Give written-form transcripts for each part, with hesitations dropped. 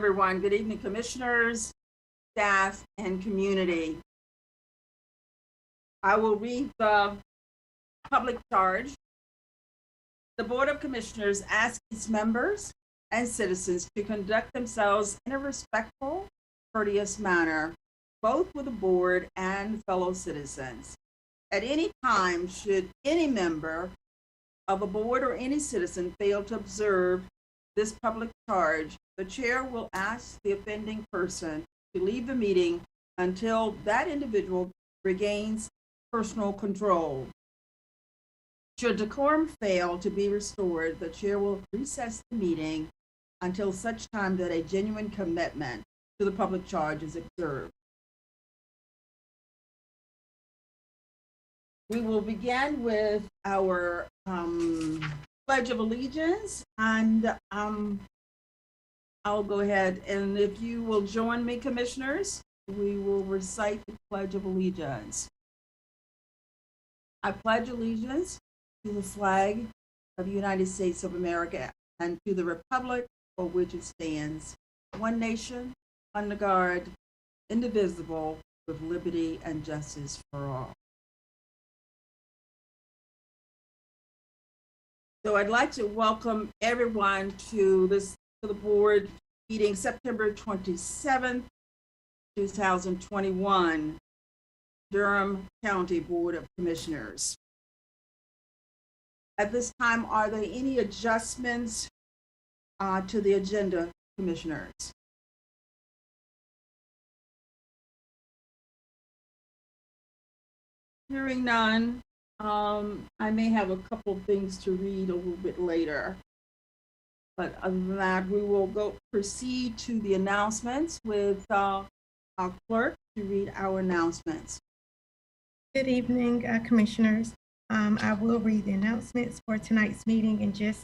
Everyone, good evening, commissioners, staff, and community. I will read the public charge. The Board of Commissioners asks its members and citizens to conduct themselves in a respectful, courteous manner, both with the board and fellow citizens. At any time, should any member of a board or any citizen fail to observe this public charge, the chair will ask the offending person to leave the meeting until that individual regains personal control. Should decorum fail to be restored, the chair will recess the meeting until such time that a genuine commitment to the public charge is observed. We will begin with our Pledge of Allegiance, and I'll go ahead, and if you will join me, commissioners, we will recite the Pledge of Allegiance. I pledge allegiance to the flag of the United States of America and to the republic for which it stands, one nation, under God, indivisible, with liberty and justice for all. So I'd like to welcome everyone to the board meeting September 27th, 2021, Durham County Board of Commissioners. At this time, are there any adjustments to the agenda, commissioners? Hearing none, I may have a couple of things to read a little bit later. But other than that, we will proceed to the announcements with our clerk to read our announcements. Good evening, commissioners. I will read the announcements for tonight's meeting, and just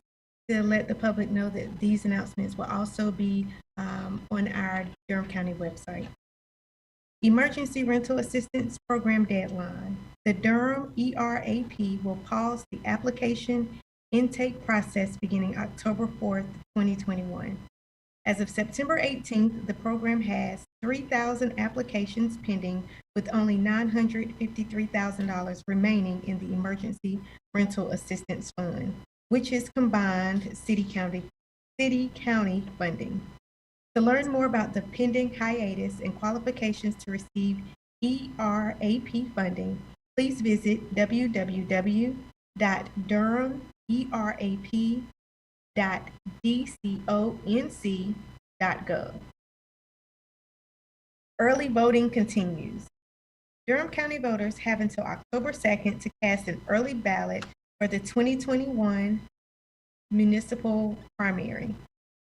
to let the public know that these announcements will also be on our Durham County website. Emergency Rental Assistance Program deadline. The Durham ERAP will pause the application intake process beginning October 4th, 2021. As of September 18th, the program has 3,000 applications pending, with only $953,000 remaining in the Emergency Rental Assistance Fund, which is combined city-county funding. To learn more about the pending hiatus and qualifications to receive ERAP funding, please visit www.durham.erap.dconc.gov. Early voting continues. Durham County voters have until October 2nd to cast an early ballot for the 2021 municipal primary.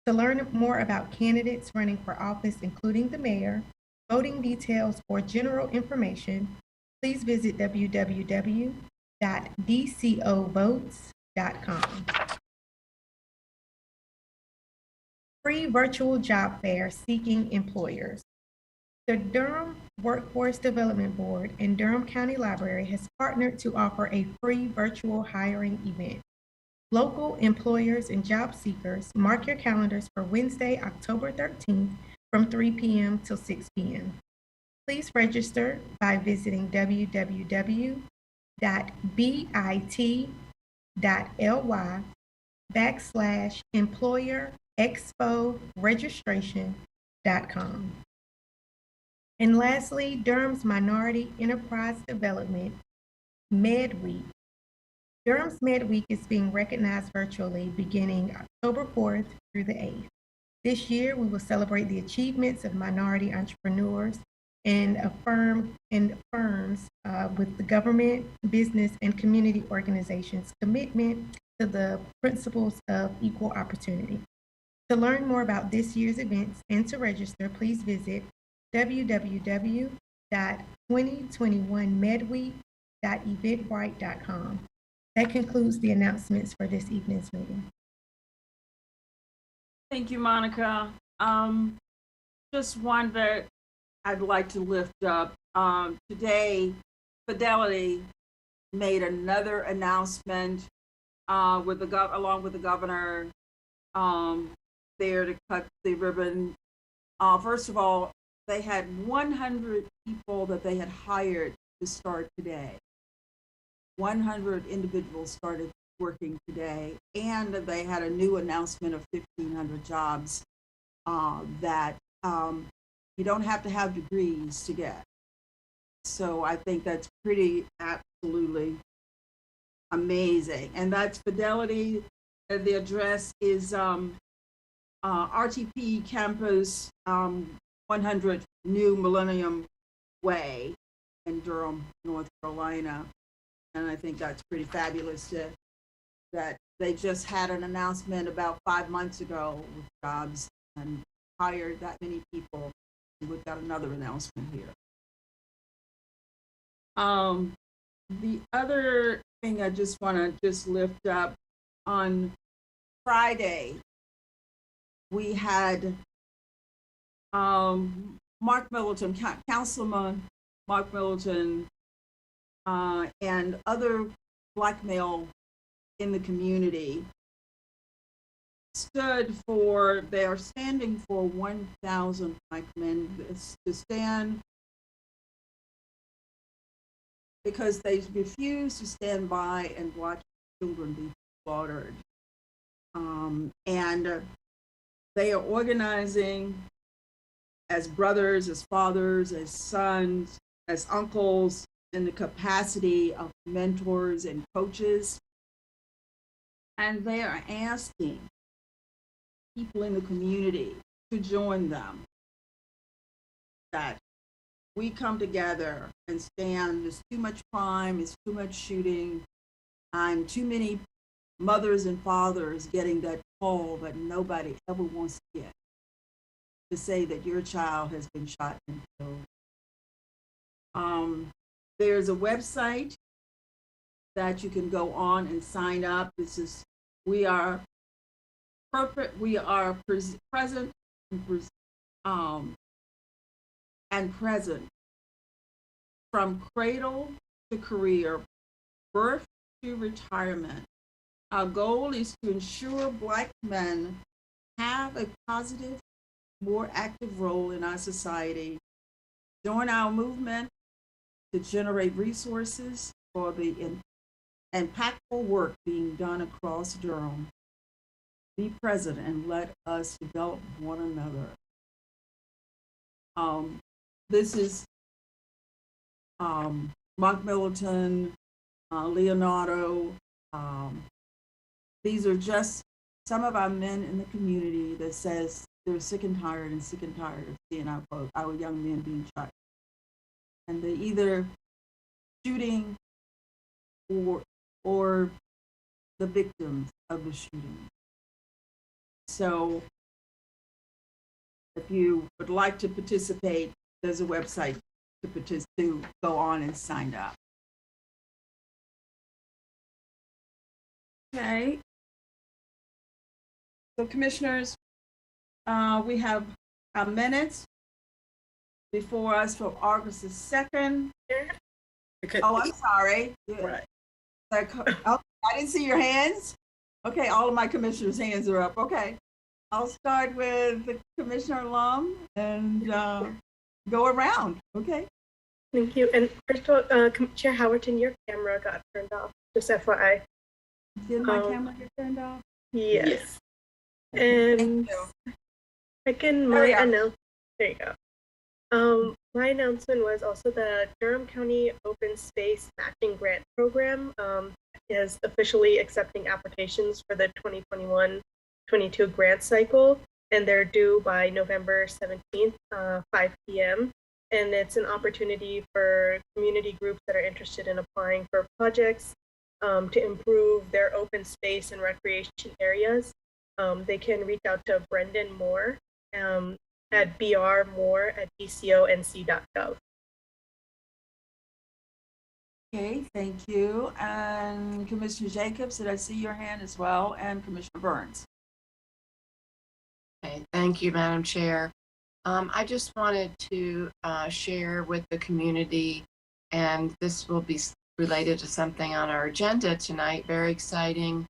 To learn more about candidates running for office, including the mayor, voting details, or general information, please visit www.dcovotes.com. Free virtual job fair seeking employers. The Durham Workforce Development Board and Durham County Library has partnered to offer a free virtual hiring event. Local employers and job seekers, mark your calendars for Wednesday, October 13th from 3 p.m. till 6 p.m. Please register by visiting www.bit.ly/employer-expo-registration.com. And lastly, Durham's Minority Enterprise Development Med Week. Durham's Med Week is being recognized virtually beginning October 4th through the 8th. This year, we will celebrate the achievements of minority entrepreneurs and firms with the government, business, and community organizations' commitment to the principles of equal opportunity. To learn more about this year's events and to register, please visit www.2021medweek.eventbrite.com. That concludes the announcements for this evening's meeting. Thank you, Monica. Just one that I'd like to lift up. Today, Fidelity made another announcement along with the governor there to cut the ribbon First of all, they had 100 people that they had hired to start today. 100 individuals started working today, and they had a new announcement of 1,500 jobs that you don't have to have degrees to get. So I think that's pretty absolutely amazing. And that's Fidelity. The address is RTP Campus 100 New Millennium Way in Durham, North Carolina. And I think that's pretty fabulous that they just had an announcement about 5 months ago with jobs and hired that many people. We've got another announcement here. The other thing I just want to lift up, on Friday, we had Mark Middleton, Councilman Mark Middleton, and other Black male in the community they are standing for 1,000 Black men to stand because they refuse to stand by and watch children be slaughtered. And they are organizing as brothers, as fathers, as sons, as uncles, in the capacity of mentors and coaches. And they are asking people in the community to join them, that we come together and stand. There's too much crime, it's too much shooting, and too many mothers and fathers getting that call that nobody ever wants to get, to say that your child has been shot and killed. There's a website that you can go on and sign up. This is we are present and present from cradle to career, birth to retirement. Our goal is to ensure Black men have a positive, more active role in our society. Join our movement to generate resources for the impactful work being done across Durham. Be present and let us develop one another. This is Mark Middleton, Leonardo. These are just some of our men in the community that says they're sick and tired of seeing our young men being shot. And they're either shooting or the victims of the shooting. So if you would like to participate, there's a website to go on and sign up. Okay. So commissioners, we have our minutes before us for August the 2nd. Oh, I'm sorry. Right. Oh, I didn't see your hands. Okay, all of my commissioners' hands are up. Okay. I'll start with the Commissioner Lum and go around. Okay. Thank you. And first of all, Chair Howerton, your camera got turned off, just FYI. Did my camera get turned off? Yes. And second, my announcement. There you go. My announcement was also the Durham County Open Space Matching Grant Program is officially accepting applications for the 2021-22 grant cycle, and they're due by November 17th, 5 p.m. And it's an opportunity for community groups that are interested in applying for projects to improve their open space and recreation areas. They can reach out to Brendan Moore at brmoore@dconc.gov. Okay, thank you. And Commissioner Jacobs, did I see your hand as well? And Commissioner Burns. Okay, thank you, Madam Chair. I just wanted to share with the community, and this will be related to something on our agenda tonight, very exciting,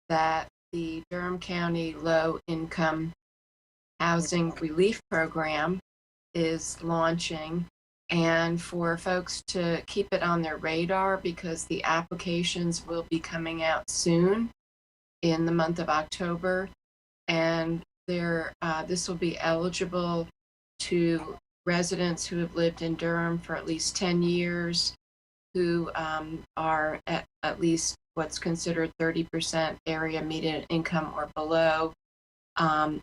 that the Durham County Low Income housing relief program is launching, and for folks to keep it on their radar because the applications will be coming out soon in the month of October. And this will be eligible to residents who have lived in Durham for at least 10 years, who are at least what's considered 30% area median income or below. And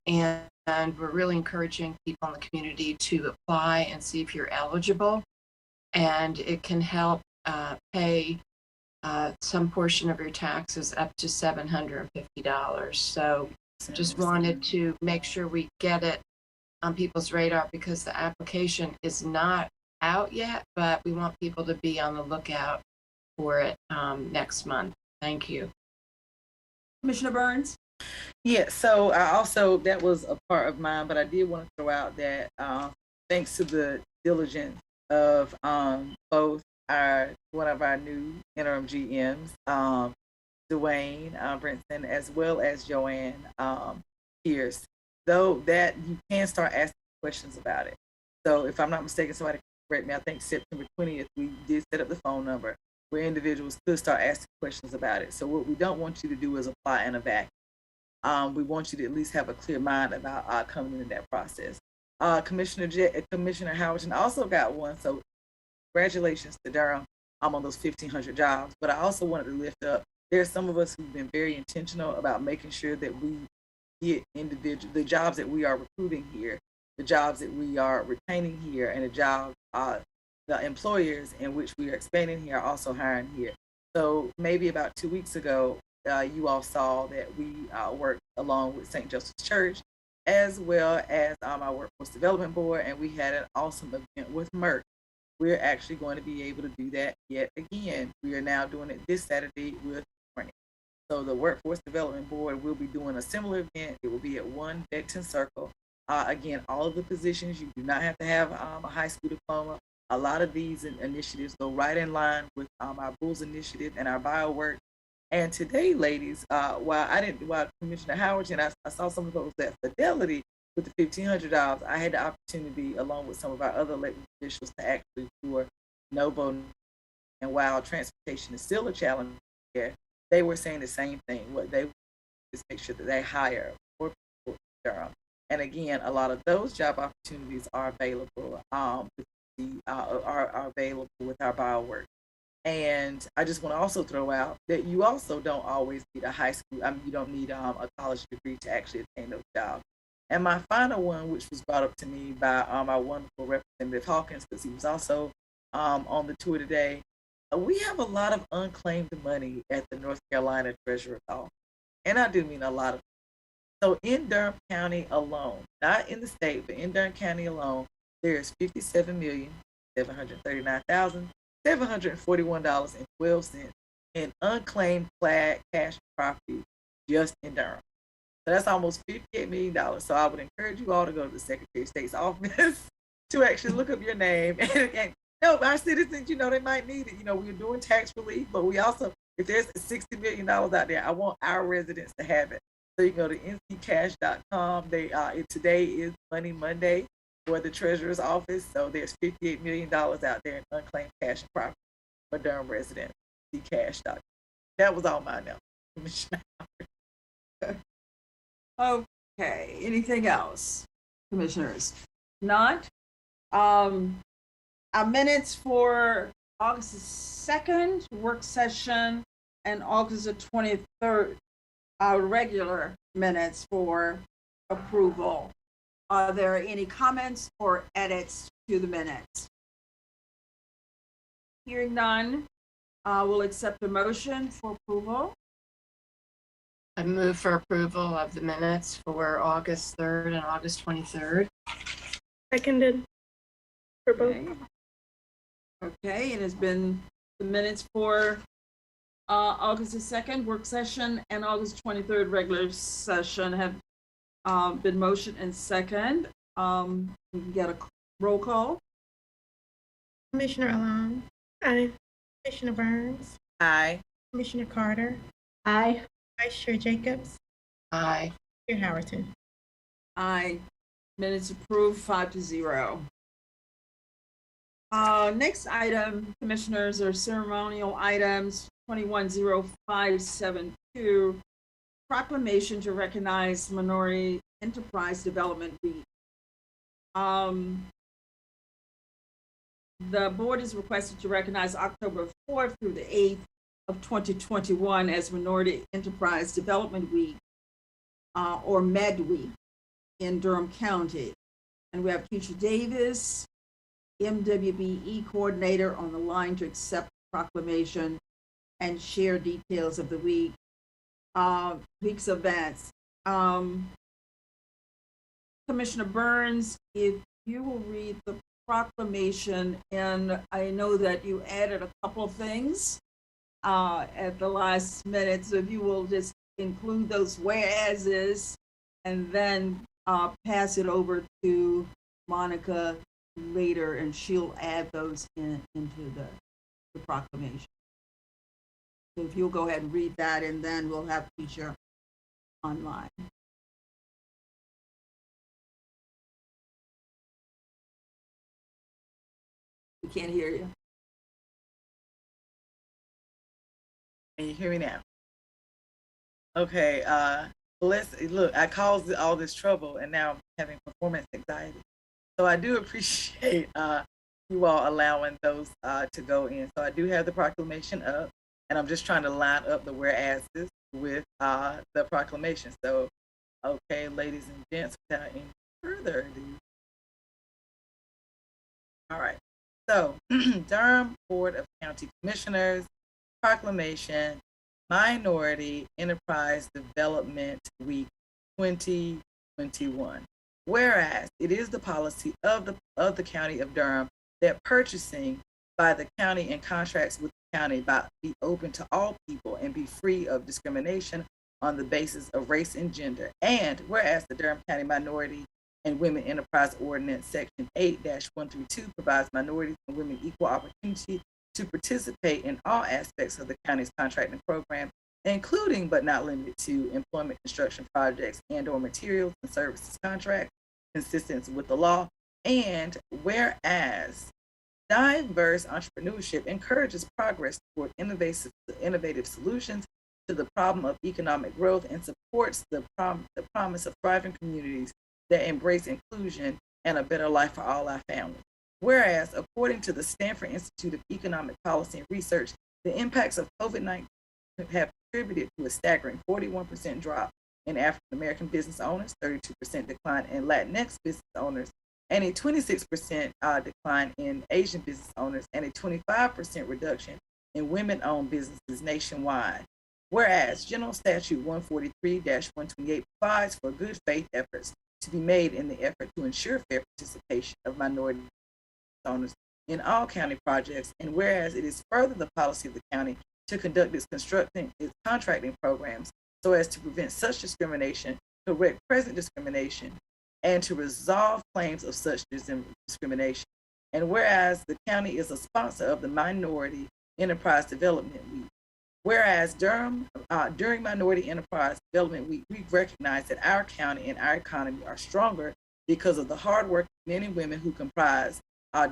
we're really encouraging people in the community to apply and see if you're eligible. And it can help pay some portion of your taxes up to $750. So just wanted to make sure we get it on people's radar because the application is not out yet, but we want people to be on the lookout for it next month. Thank you. Commissioner Burns? Yeah, so I also, that was a part of mine, but I did want to throw out that thanks to the diligence of both one of our new interim GMs, Dwayne Brinson, as well as Joanne Pierce, though that you can start asking questions about it. So if I'm not mistaken, somebody correct me, I think September 20th, we did set up the phone number where individuals could start asking questions about it. So what we don't want you to do is apply in a vacuum. We want you to at least have a clear mind about coming into that process. Commissioner Howerton also got one, so congratulations to Durham on those 1,500 jobs. But I also wanted to lift up, there's some of us who've been very intentional about making sure that we get the jobs that we are recruiting here, the jobs that we are retaining here, and the employers in which we are expanding here are also hiring here. So maybe about 2 weeks ago, you all saw that we worked along with St. Joseph's Church, as well as our Workforce Development Board, and we had an awesome event with Merck. We're actually going to be able to do that yet again. We are now doing it this Saturday with Morning. So the Workforce Development Board will be doing a similar event. It will be at 1 Beckton Circle. Again, all of the positions, you do not have to have a high school diploma. A lot of these initiatives go right in line with our Bulls initiative and our BioWork. And today, ladies, while Commissioner Howard and I saw some of those at Fidelity with the 1,500 jobs, I had the opportunity, along with some of our other elected officials, to actually tour Novo. And while transportation is still a challenge here, they were saying the same thing. What they is make sure that they hire more people in Durham. And again, a lot of those job opportunities are available. Are available with our BioWork. And I just want to also throw out that you also don't always need a high school. You don't need a college degree to actually attain those jobs. And my final one, which was brought up to me by our wonderful Representative Hawkins, because he was also on the tour today. We have a lot of unclaimed money at the North Carolina Treasurer's Office. And I do mean a lot of. So in Durham County alone, not in the state, but in Durham County alone, there's $57,739,741.12 in unclaimed cash property just in Durham. So that's almost $58 million. So I would encourage you all to go to the Secretary of State's office to actually look up your name. And our citizens, they might need it. We're doing tax relief, but we also, if there's $60 million out there, I want our residents to have it. So you can go to nccash.com. Today is Money Monday for the Treasurer's Office. So there's $58 million out there in unclaimed cash and property for Durham residents. nccash.com. That was all mine now. Commissioner. Okay, anything else, commissioners? Not? Our minutes for August 2nd, work session, and August 23rd, our regular minutes for approval. Are there any comments or edits to the minutes? Hearing none, we'll accept a motion for approval. I move for approval of the minutes for August 3rd and August 23rd. Seconded for both. Okay, it has been the minutes for August 2nd, work session, and August 23rd, regular session have been motioned and second. We can get a roll call. Commissioner Alon. Aye. Commissioner Burns. Aye. Commissioner Carter. Aye. Vice Chair Jacobs. Aye. Chair Howerton. Aye. Minutes approved 5-0. Next item, commissioners, are ceremonial items. 210572, proclamation to recognize Minority Enterprise Development Week. The board is requested to recognize October 4th through the 8th of 2021 as Minority Enterprise Development Week, or MED Week, in Durham County. And we have Keisha Davis, MWBE coordinator, on the line to accept the proclamation and share details of the week's events. Commissioner Burns, if you will read the proclamation, and I know that you added a couple of things at the last minute, so if you will just include those whereases and then pass it over to Monica later, and she'll add those into the proclamation. So if you'll go ahead and read that, and then we'll have Keisha online. We can't hear you. Can you hear me now? Okay, look, I caused all this trouble and now I'm having performance anxiety. So I do appreciate you all allowing those to go in. So I do have the proclamation up, and I'm just trying to line up the whereases with the proclamation. So, okay, ladies and gents, without any further ado. All right, so Durham Board of County Commissioners, proclamation, Minority Enterprise Development Week 2021. Whereas it is the policy of the County of Durham that purchasing by the county and contracts with the county be open to all people and be free of discrimination on the basis of race and gender. And whereas the Durham County Minority and Women Enterprise Ordinance Section 8-132 provides minorities and women equal opportunity to participate in all aspects of the county's contracting program, including but not limited to employment, construction projects, and/or materials and services contracts consistent with the law. And whereas diverse entrepreneurship encourages progress toward innovative solutions to the problem of economic growth and supports the promise of thriving communities that embrace inclusion and a better life for all our families. Whereas, according to the Stanford Institute of Economic Policy and Research, the impacts of COVID-19 have contributed to a staggering 41% drop in African American business owners, 32% decline in Latinx business owners, and a 26% decline in Asian business owners, and a 25% reduction in women-owned businesses nationwide. Whereas General Statute 143-128 provides for good faith efforts to be made in the effort to ensure fair participation of minority owners in all county projects, and whereas it is further the policy of the county to conduct its contracting programs so as to prevent such discrimination, correct present discrimination, and to resolve claims of such discrimination. And whereas the county is a sponsor of the Minority Enterprise Development Week. Whereas during Minority Enterprise Development Week, we recognize that our county and our economy are stronger because of the hard work of men and women who comprise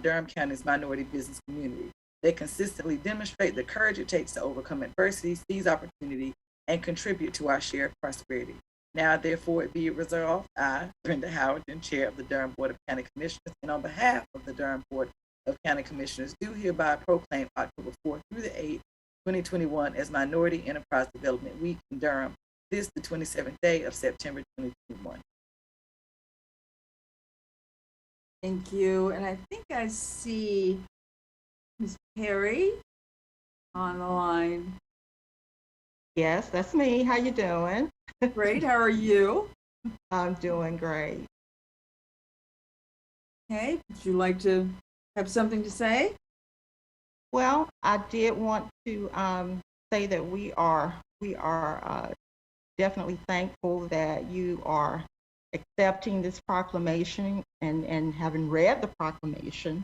Durham County's minority business community. They consistently demonstrate the courage it takes to overcome adversity, seize opportunity, and contribute to our shared prosperity. Now, therefore, it be it resolved, I, Brenda Howard, Chair of the Durham Board of County Commissioners, and on behalf of the Durham Board of County Commissioners, do hereby proclaim October 4th through the 8th, 2021 as Minority Enterprise Development Week in Durham, this the 27th day of September 2021. Thank you. And I think I see Ms. Perry on the line. Yes, that's me. How you doing? Great. How are you? I'm doing great. Okay. Would you like to have something to say? Well, I did want to say that we are definitely thankful that you are accepting this proclamation and having read the proclamation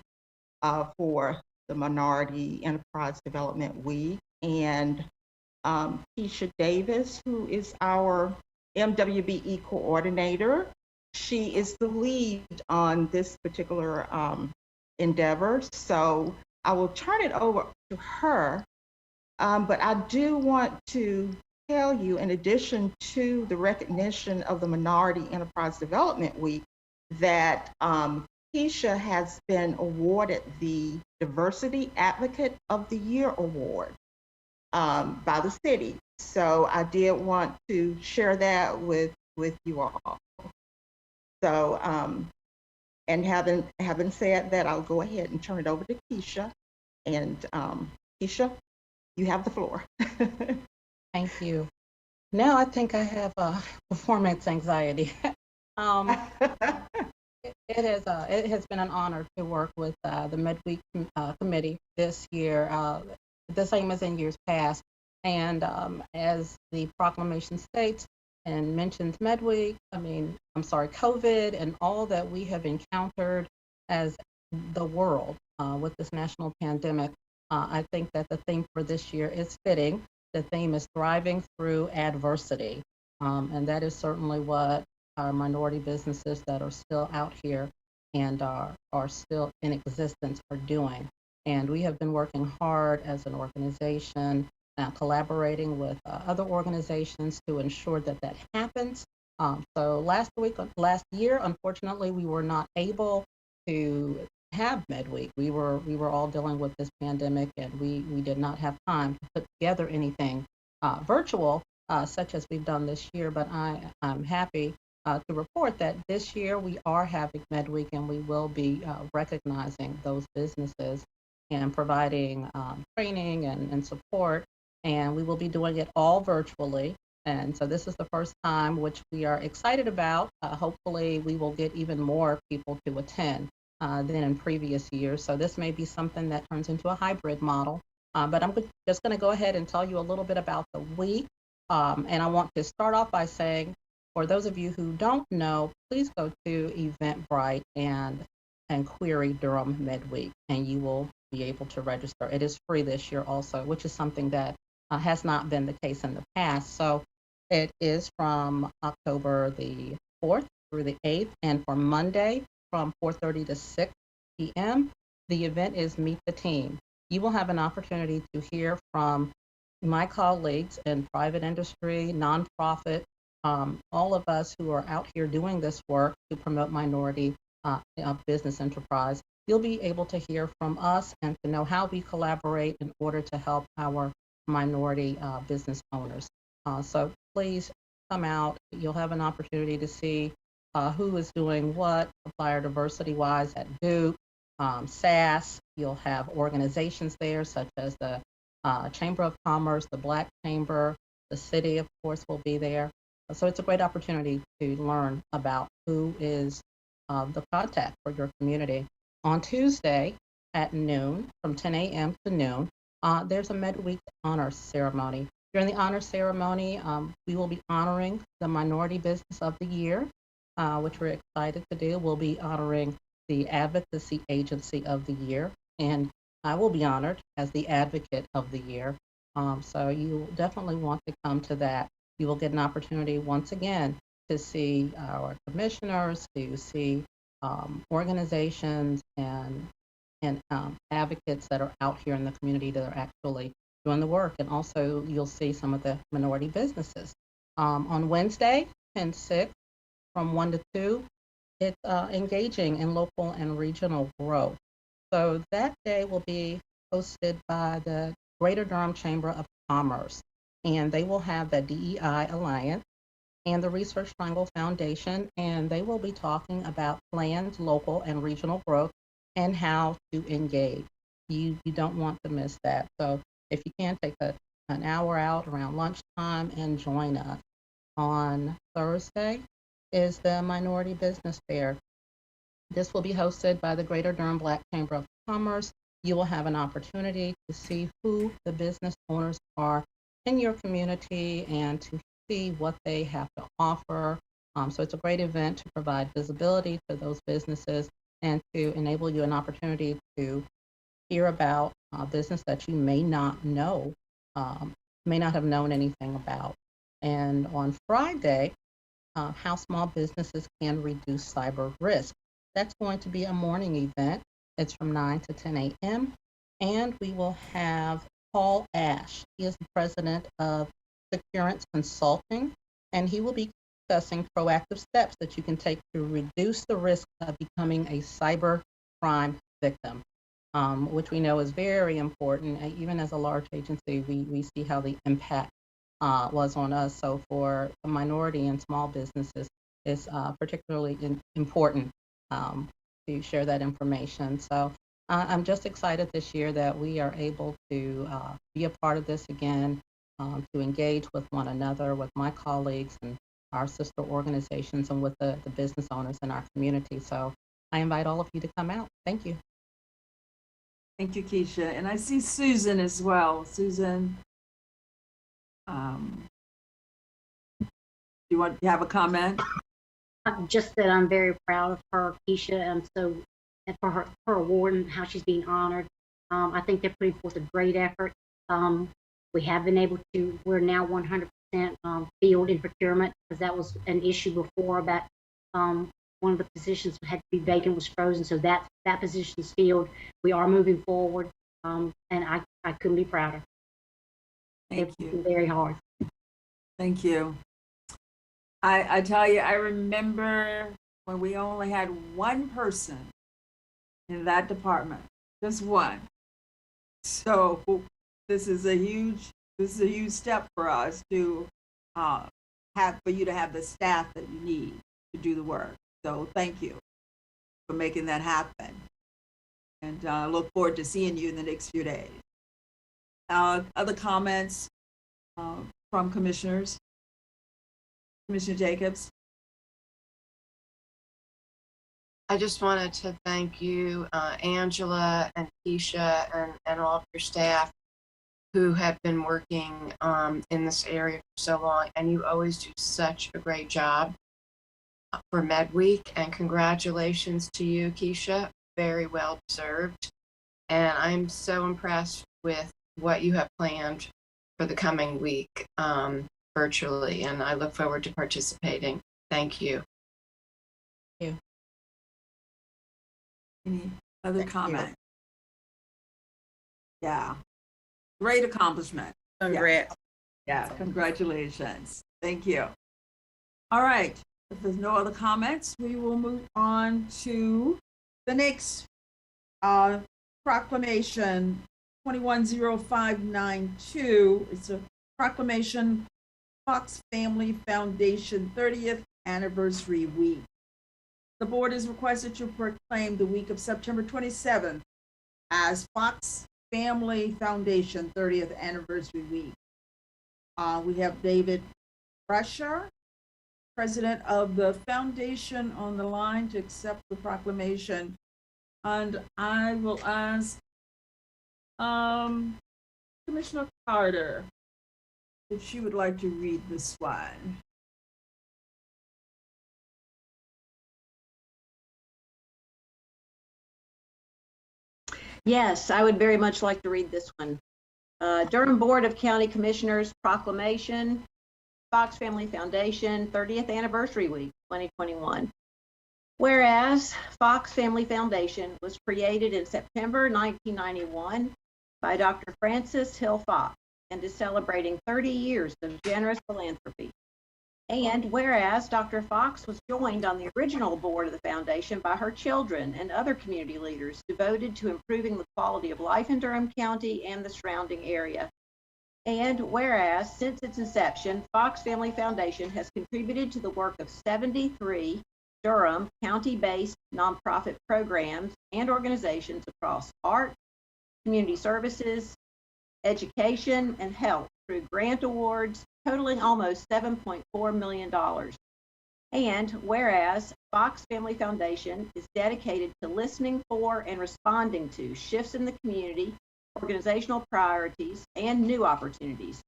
for the Minority Enterprise Development Week. And Keisha Davis, who is our MWBE coordinator, She is the lead on this particular endeavor, so I will turn it over to her. But I do want to tell you, in addition to the recognition of the Minority Enterprise Development Week, that Keisha has been awarded the Diversity Advocate of the Year award by the city. So I did want to share that with you all. So, and having said that, I'll go ahead and turn it over to Keisha. And Keisha, you have the floor. Thank you. Now I think I have performance anxiety. It has been an honor to work with the Midweek Committee this year, the same as in years past. And as the proclamation states and mentions COVID and all that we have encountered as the world with this national pandemic, I think that the theme for this year is fitting. The theme is thriving through adversity. And that is certainly what our minority businesses that are still out here and are still in existence are doing. And we have been working hard as an organization, collaborating with other organizations to ensure that that happens. So last year, unfortunately, we were not able to have Midweek. We were all dealing with this pandemic, and we did not have time to put together anything virtual such as we've done this year. But I'm happy to report that this year we are having Midweek, and we will be recognizing those businesses and providing training and support. And we will be doing it all virtually. And so this is the first time, which we are excited about. Hopefully we will get even more people to attend than in previous years. So this may be something that turns into a hybrid model. But I'm just going to go ahead and tell you a little bit about the week. And I want to start off by saying, for those of you who don't know, please go to Eventbrite and query Durham Midweek, and you will be able to register. It is free this year also, which is something that has not been the case in the past. So it is from October the 4th through the 8th, and for Monday from 4:30 to 6 p.m. The event is Meet the Team. You will have an opportunity to hear from my colleagues in private industry, nonprofit, all of us who are out here doing this work to promote minority business enterprise. You'll be able to hear from us and to know how we collaborate in order to help our minority business owners. So please come out. You'll have an opportunity to see who is doing what supplier diversity-wise at BOCC, SAS. You'll have organizations there such as the Chamber of Commerce, the Black Chamber, the city, of course, will be there. So it's a great opportunity to learn about who is the contact for your community. On Tuesday at noon, from 10 a.m. to noon, there's a Midweek honor ceremony. During the honor ceremony, we will be honoring the Minority Business of the Year, which we're excited to do. We'll be honoring the Advocacy Agency of the Year, and I will be honored as the Advocate of the Year. So you definitely want to come to that. You will get an opportunity once again to see our commissioners, to see organizations and advocates that are out here in the community that are actually doing the work. And also you'll see some of the minority businesses. On Wednesday, 10/6, from 1 to 2, it's engaging in local and regional growth. So that day will be hosted by the Greater Durham Chamber of Commerce, and they will have the DEI Alliance and the Research Triangle Foundation, and they will be talking about planned local and regional growth and how to engage. You don't want to miss that. So if you can, take an hour out around lunchtime and join us. On Thursday is the Minority Business Fair. This will be hosted by the Greater Durham Black Chamber of Commerce. You will have an opportunity to see who the business owners are in your community and to see what they have to offer. So it's a great event to provide visibility to those businesses and to enable you an opportunity to hear about a business that you may not know, may not have known anything about. And on Friday, how small businesses can reduce cyber risk. That's going to be a morning event. It's from 9 to 10 a.m. And we will have Paul Ash. He is the president of Securance Consulting, and he will be discussing proactive steps that you can take to reduce the risk of becoming a cyber crime victim, which we know is very important. Even as a large agency, we see how the impact was on us. So for the minority and small businesses, it's particularly important to share that information. So I'm just excited this year that we are able to be a part of this again, to engage with one another, with my colleagues and our sister organizations, and with the business owners in our community. So I invite all of you to come out. Thank you. Thank you, Keisha. And I see Susan as well. Susan, you have a comment? Just that I'm very proud of her, Keisha, and so and for her award and how she's being honored. I think they're putting forth a great effort. We have been able to, we're now 100% field in procurement, because that was an issue before about one of the positions had to be vacant, was frozen. So that position's filled. We are moving forward, and I couldn't be prouder. Thank you. Very hard. Thank you. I tell you, I remember when we only had one person in that department, just one. So this is a huge step for us to for you to have the staff that you need to do the work. So thank you for making that happen. And I look forward to seeing you in the next few days. Other comments from commissioners? Commissioner Jacobs? I just wanted to thank you, Angela and Keisha, and all of your staff who have been working in this area for so long, and you always do such a great job for MedWeek, and congratulations to you, Keisha, very well deserved. And I'm so impressed with what you have planned for the coming week virtually, and I look forward to participating. Thank you. Thank you. Any other comment? Yeah. Great accomplishment. Congrats. Yeah, congratulations. Thank you. All right. If there's no other comments, we will move on to the next proclamation 210592. It's a proclamation, Fox Family Foundation 30th Anniversary Week. The board is requested to proclaim the week of September 27th as Fox Family Foundation 30th Anniversary Week. We have David Fresher, president of the foundation, on the line to accept the proclamation. And I will ask Commissioner Carter if she would like to read this one. Yes, I would very much like to read this one. Durham Board of County Commissioners Proclamation, Fox Family Foundation 30th Anniversary Week 2021. Whereas Fox Family Foundation was created in September 1991 by Dr. Francis Hill Fox and is celebrating 30 years of generous philanthropy. And whereas Dr. Fox was joined on the original board of the foundation by her children and other community leaders devoted to improving the quality of life in Durham County and the surrounding area. And whereas since its inception, Fox Family Foundation has contributed to the work of 73 Durham County-based nonprofit programs and organizations across art, community services, education, and health through grant awards totaling almost $7.4 million. And whereas Fox Family Foundation is dedicated to listening for and responding to shifts in the community, organizational priorities, and new opportunities.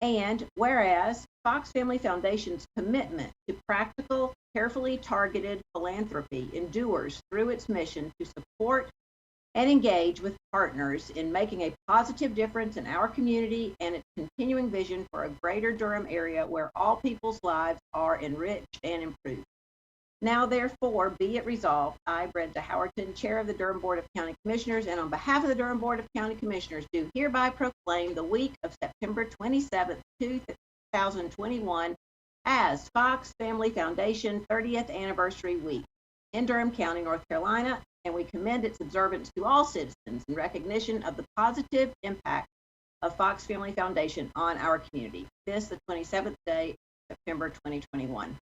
And whereas Fox Family Foundation's commitment to practical, carefully targeted philanthropy endures through its mission to support and engage with partners in making a positive difference in our community and its continuing vision for a greater Durham area where all people's lives are enriched and improved. Now, therefore, be it resolved, I, Brenda Howerton, Chair of the Durham Board of County Commissioners, and on behalf of the Durham Board of County Commissioners, do hereby proclaim the week of September 27th, 2021 as Fox Family Foundation 30th Anniversary Week in Durham County, North Carolina, and we commend its observance to all citizens in recognition of the positive impact of Fox Family Foundation on our community. This, the 27th day, September 2021.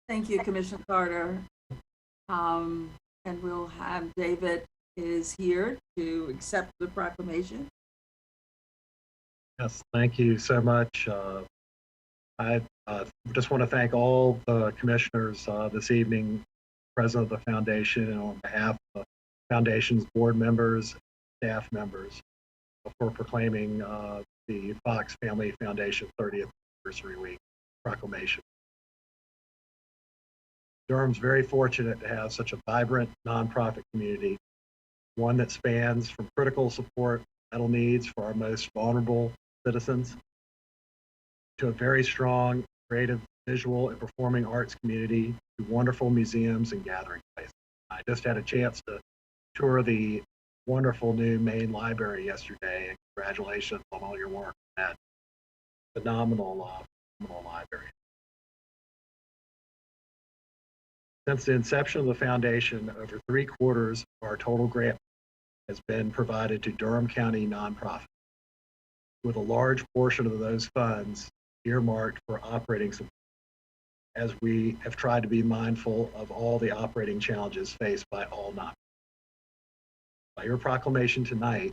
Thank you, Commissioner Carter. And we'll have David is here to accept the proclamation. Yes, thank you so much. I just want to thank all the commissioners this evening, President of the Foundation, and on behalf of the Foundation's board members, staff members, for proclaiming the Fox Family Foundation 30th Anniversary Week proclamation. Durham's very fortunate to have such a vibrant nonprofit community, one that spans from critical support mental needs for our most vulnerable citizens to a very strong, creative, visual, and performing arts community to wonderful museums and gathering places. I just had a chance to tour the wonderful new main library yesterday, and congratulations on all your work on that phenomenal library. Since the inception of the foundation, over 3/4 of our total grant has been provided to Durham County nonprofits, with a large portion of those funds earmarked for operating support, as we have tried to be mindful of all the operating challenges faced by all nonprofits. By your proclamation tonight,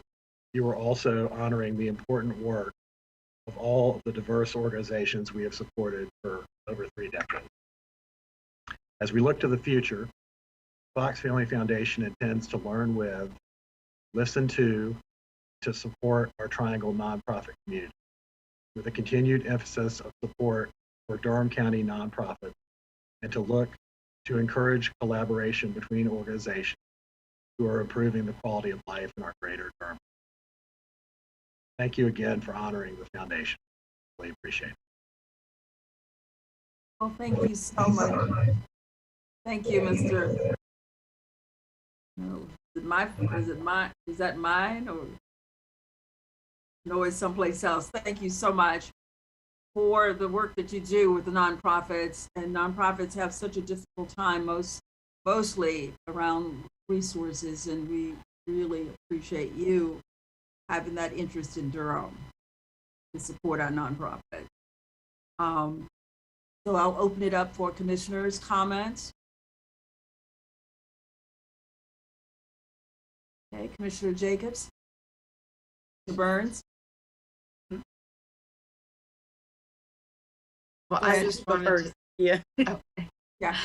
you are also honoring the important work of all of the diverse organizations we have supported for over 3 decades. As we look to the future, Fox Family Foundation intends to learn with, listen to support our Triangle nonprofit community, with a continued emphasis of support for Durham County nonprofits, and to encourage collaboration between organizations who are improving the quality of life in our greater Durham. Thank you again for honoring the foundation. Really appreciate it. Well, thank you so much. Thank you, Mr. No, is that mine or no, it's someplace else? Thank you so much for the work that you do with the nonprofits, and nonprofits have such a difficult time mostly around resources, and we really appreciate you having that interest in Durham to support our nonprofit. So I'll open it up for commissioners' comments. Okay, Commissioner Jacobs, Mr. Burns. Well, I just wanted to, Yeah. okay. Yeah.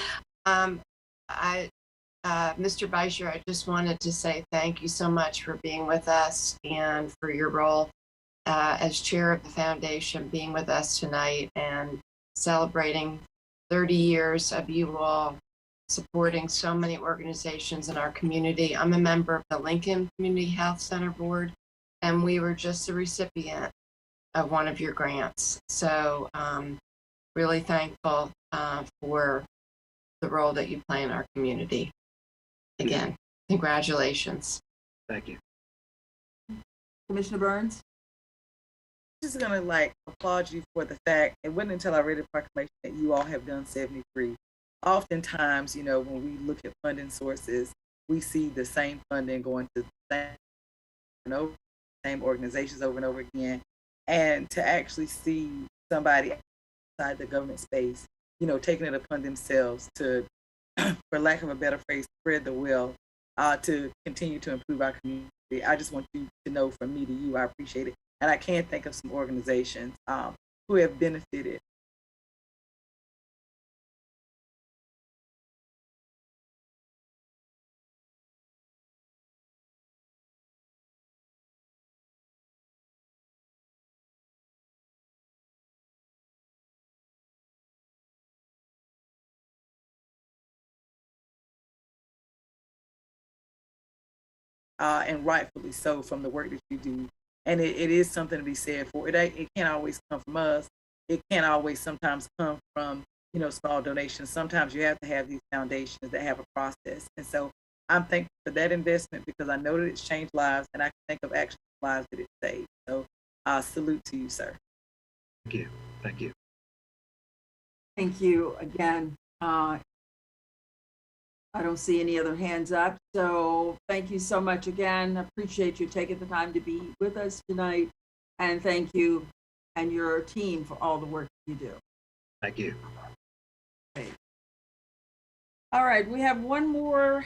Mr. Beischer, I just wanted to say thank you so much for being with us and for your role as chair of the foundation, being with us tonight and celebrating 30 years of you all supporting so many organizations in our community. I'm a member of the Lincoln Community Health Center Board, and we were just a recipient of one of your grants. So really thankful for the role that you play in our community. Again, congratulations. Thank you. Commissioner Burns. I'm just gonna applaud you for the fact, it wasn't until I read the proclamation that you all have done 73. Oftentimes, when we look at funding sources, we see the same funding going to the same organizations over and over again. And to actually see somebody outside the government space, taking it upon themselves to, for lack of a better phrase, spread the will to continue to improve our community. I just want you to know, from me to you, I appreciate it. And I can't think of some organizations who have benefited and rightfully so from the work that you do. And it is something to be said for it. It can't always come from us. It can't always sometimes come from, you know, small donations. Sometimes you have to have these foundations that have a process. And so I'm thankful for that investment because I know that it's changed lives, and I can think of actual lives that it saved. So salute to you, sir. Thank you. Thank you. Thank you again. I don't see any other hands up, so thank you so much again. I appreciate you taking the time to be with us tonight, and thank you and your team for all the work you do. Thank you. Great. All right, we have one more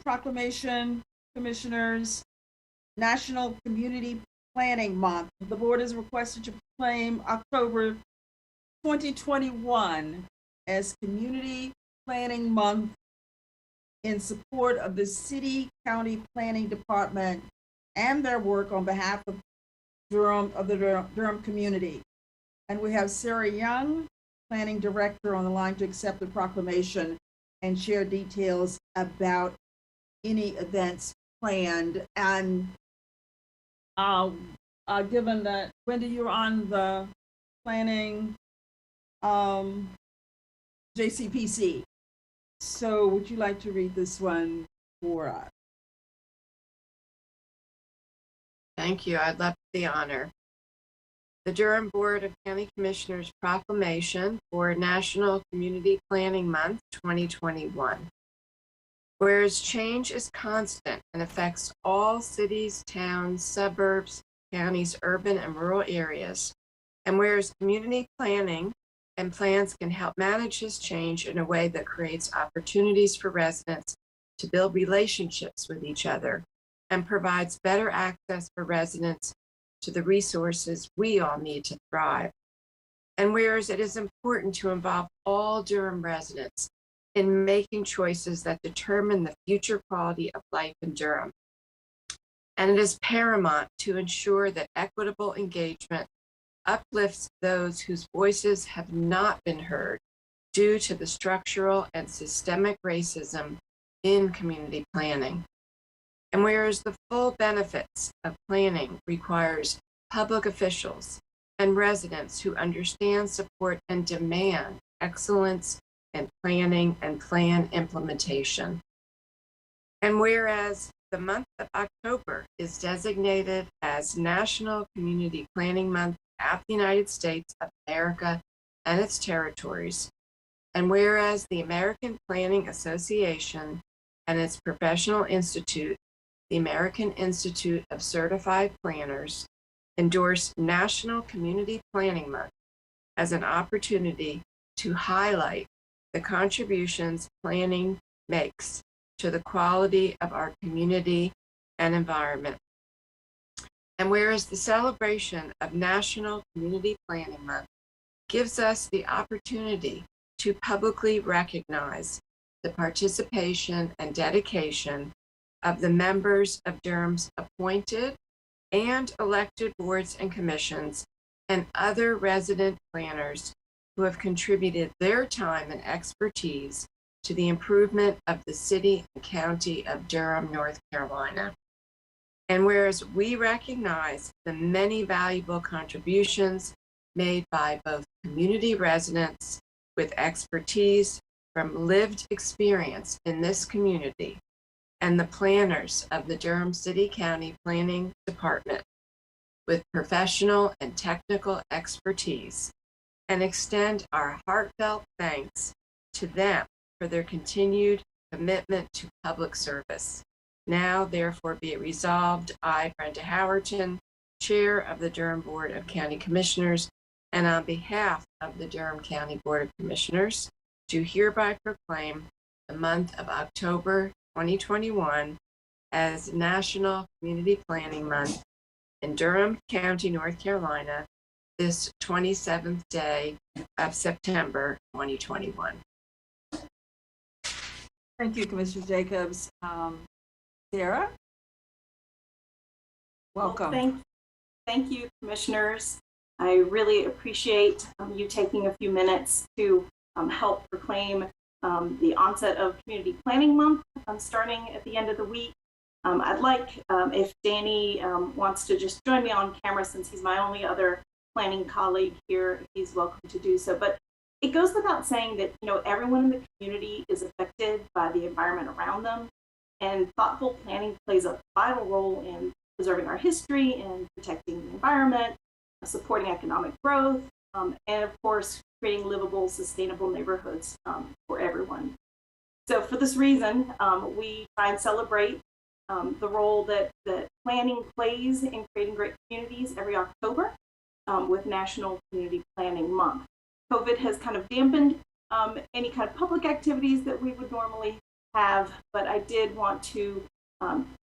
proclamation, commissioners. National Community Planning Month. The board is requested to proclaim October 2021 as Community Planning Month in support of the City County Planning Department and their work on behalf of the Durham community. And we have Sarah Young, Planning Director, on the line to accept the proclamation and share details about any events planned. And given that, Wendy, you're on the planning JCPC. So would you like to read this one for us? Thank you. I'd love the honor. The Durham Board of County Commissioners proclamation for National Community Planning Month 2021. Whereas change is constant and affects all cities, towns, suburbs, counties, urban and rural areas, and whereas community planning and plans can help manage this change in a way that creates opportunities for residents to build relationships with each other and provides better access for residents to the resources we all need to thrive. And whereas it is important to involve all Durham residents in making choices that determine the future quality of life in Durham. And it is paramount to ensure that equitable engagement uplifts those whose voices have not been heard due to the structural and systemic racism in community planning. And whereas the full benefits of planning requires public officials and residents who understand, support, and demand excellence in planning and plan implementation. And whereas the month of October is designated as National Community Planning Month at the United States of America and its territories, and whereas the American Planning Association and its professional institute, the American Institute of Certified Planners, endorse National Community Planning Month as an opportunity to highlight the contributions planning makes to the quality of our community and environment. And whereas the celebration of National Community Planning Month gives us the opportunity to publicly recognize the participation and dedication of the members of Durham's appointed and elected boards and commissions and other resident planners who have contributed their time and expertise to the improvement of the city and county of Durham, North Carolina. And whereas we recognize the many valuable contributions made by both community residents with expertise from lived experience in this community and the planners of the Durham City County Planning Department with professional and technical expertise, and extend our heartfelt thanks to them for their continued commitment to public service. Now, therefore, be it resolved, I, Brenda Howerton, Chair of the Durham Board of County Commissioners, and on behalf of the Durham County Board of Commissioners, do hereby proclaim the month of October 2021 as National Community Planning Month in Durham County, North Carolina, this 27th day of September 2021. Thank you, Commissioner Jacobs. Sarah? Welcome. Well, thank you, commissioners. I really appreciate you taking a few minutes to help proclaim the onset of Community Planning Month starting at the end of the week. I'd like if Danny wants to just join me on camera, since he's my only other planning colleague here, he's welcome to do so. But it goes without saying that, you know, everyone in the community is affected by the environment around them, and thoughtful planning plays a vital role in preserving our history and protecting the environment, supporting economic growth, and of course, creating livable, sustainable neighborhoods for everyone. So for this reason, we try and celebrate the role that planning plays in creating great communities every October with National Community Planning Month. COVID has kind of dampened any kind of public activities that we would normally have, but I did want to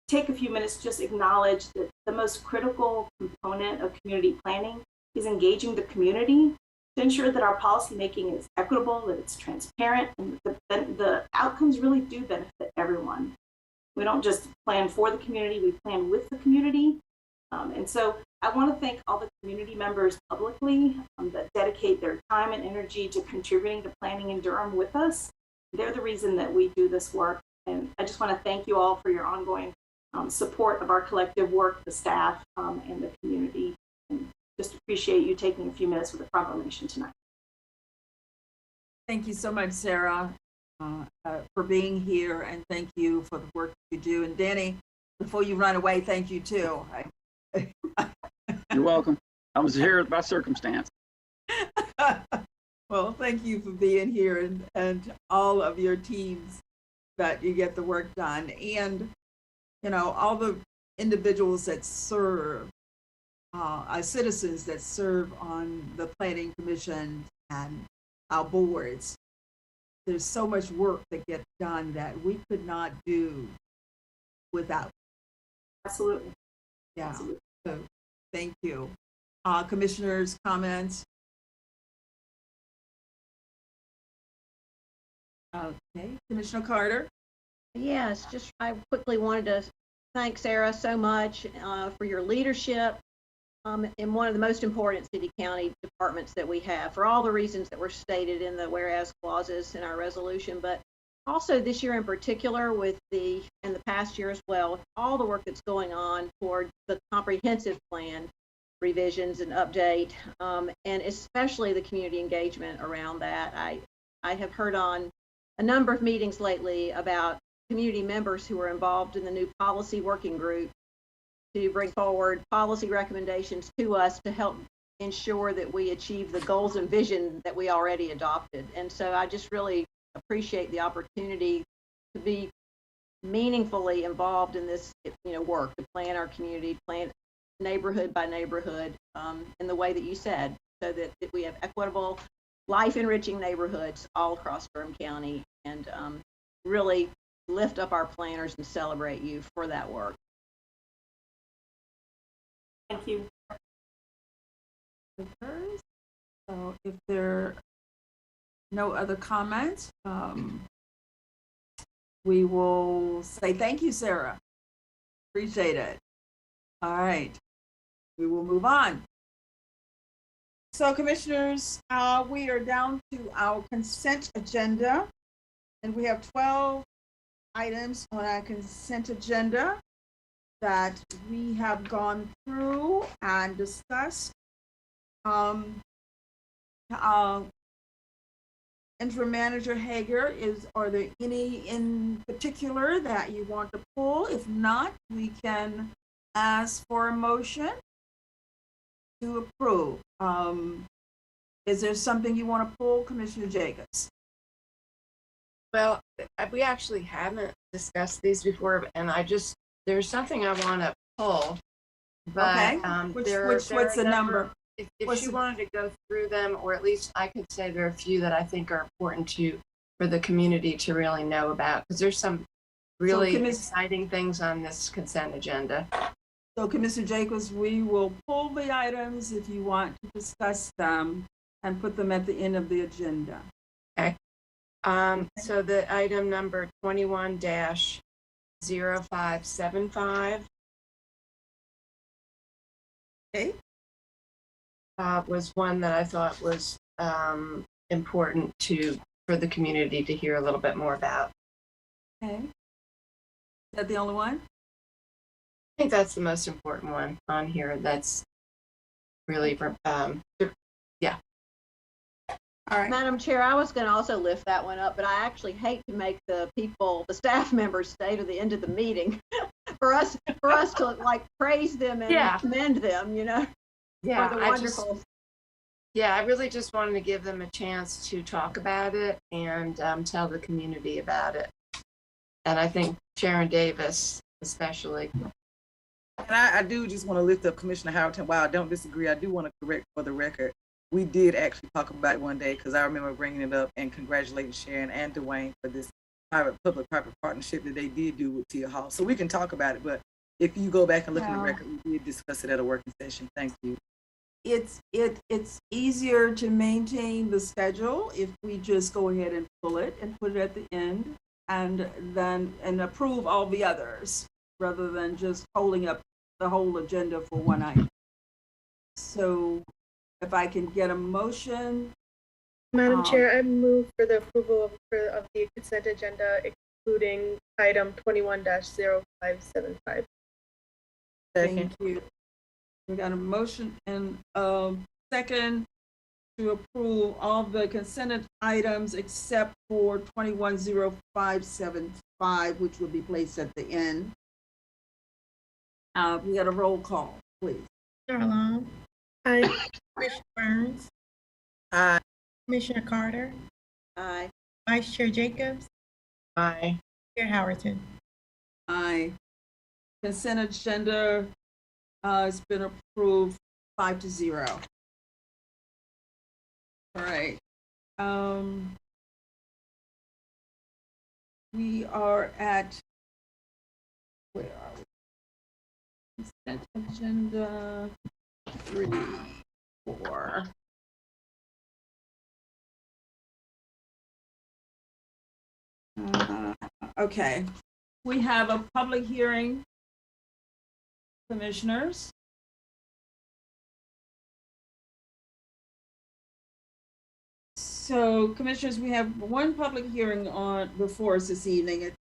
take a few minutes to just acknowledge that the most critical component of community planning is engaging the community to ensure that our policymaking is equitable, that it's transparent, and the outcomes really do benefit everyone. We don't just plan for the community, we plan with the community. And so I want to thank all the community members publicly that dedicate their time and energy to contributing to planning in Durham with us. They're the reason that we do this work. And I just want to thank you all for your ongoing support of our collective work, the staff and the community. And just appreciate you taking a few minutes for the proclamation tonight. Thank you so much, Sarah, for being here, and thank you for the work you do. And Danny, before you run away, thank you too. You're welcome. I was here by circumstance. Well, thank you for being here, and all of your teams that you get the work done, and you know, all the individuals that serve, our citizens that serve on the planning commission and our boards. There's so much work that gets done that we could not do without. Absolutely. Yeah. Absolutely. So thank you. Commissioners, comments? Okay, Commissioner Carter. Yes, just I quickly wanted to thank Sarah so much for your leadership in one of the most important city-county departments that we have, for all the reasons that were stated in the whereas clauses in our resolution, but also this year in particular and the past year as well, all the work that's going on toward the comprehensive plan revisions and update, and especially the community engagement around that. I have heard on a number of meetings lately about community members who are involved in the new policy working group to bring forward policy recommendations to us to help ensure that we achieve the goals and vision that we already adopted. And so I just really appreciate the opportunity to be meaningfully involved in this, work, to plan our community, plan neighborhood by neighborhood in the way that you said, so that we have equitable, life-enriching neighborhoods all across Durham County, and really lift up our planners and celebrate you for that work. Thank you. So if there are no other comments, we will say thank you, Sarah. Appreciate it. All right, we will move on. So commissioners, we are down to our consent agenda, and we have 12 items on our consent agenda that we have gone through and discussed. Interim Manager Hager, are there any in particular that you want to pull? If not, we can ask for a motion to approve. Is there something you want to pull, Commissioner Jacobs? Well, we actually haven't discussed these before, and there's something I want to pull, but okay. What's the number? If you wanted to go through them, or at least I could say there are a few that I think are important for the community to really know about, because there's some really exciting things on this consent agenda. So Commissioner Jacobs, we will pull the items if you want to discuss them and put them at the end of the agenda. Okay. So the item number 21-0575. Okay. Was one that I thought was important for the community to hear a little bit more about. Okay. Is that the only one? think that's the most important one on here. That's really, yeah. All right. Madam Chair, I was going to also lift that one up, but I actually hate to make the staff members stay to the end of the meeting for us to like praise them and commend them, you know, Yeah, for the wonderful. I really just wanted to give them a chance to talk about it and tell the community about it. And I think Sharon Davis, especially. And I do just want to lift up Commissioner Howerton. While I don't disagree, I do want to correct for the record. We did actually talk about it one day because I remember bringing it up and congratulating Sharon and Dwayne for this public-private partnership that they did do with Tia Hall. So we can talk about it, but if you go back and look at the record, we did discuss it at a working session. Thank you. It's easier to maintain the schedule if we just go ahead and pull it and put it at the end and approve all the others rather than just holding up the whole agenda for one item. So if I can get a motion. Madam Chair, I move for the approval of the consent agenda, excluding item 21-0575. Thank you. We got a motion and second to approve all the consent items except for 21-0575, which will be placed at the end. We got a roll call, please. Commissioner Long. Aye. Commissioner Burns. Aye. Commissioner Carter. Aye. Vice Chair Jacobs. Aye. Chair Howerton. Aye. Consent agenda has been approved 5-0. All right. We are at, where are we? Consent agenda 3, 4. Okay, we have a public hearing, commissioners. So, commissioners, we have one public hearing before us this evening at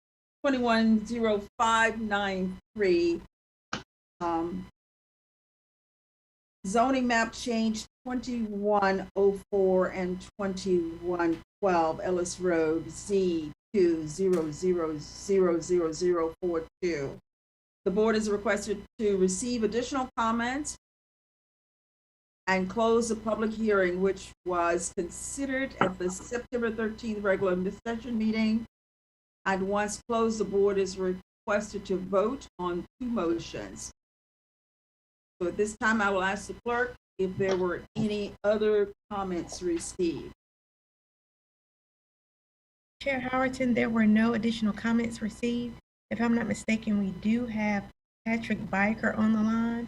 21-0593. Zoning map change 2104 and 2112 Ellis Road Z2000042. The board is requested to receive additional comments and close the public hearing, which was considered at the September 13th regular session meeting. And once closed, the board is requested to vote on 2 motions. So at this time, I will ask the clerk if there were any other comments received. Chair Howerton, there were no additional comments received. If I'm not mistaken, we do have Patrick Biker on the line.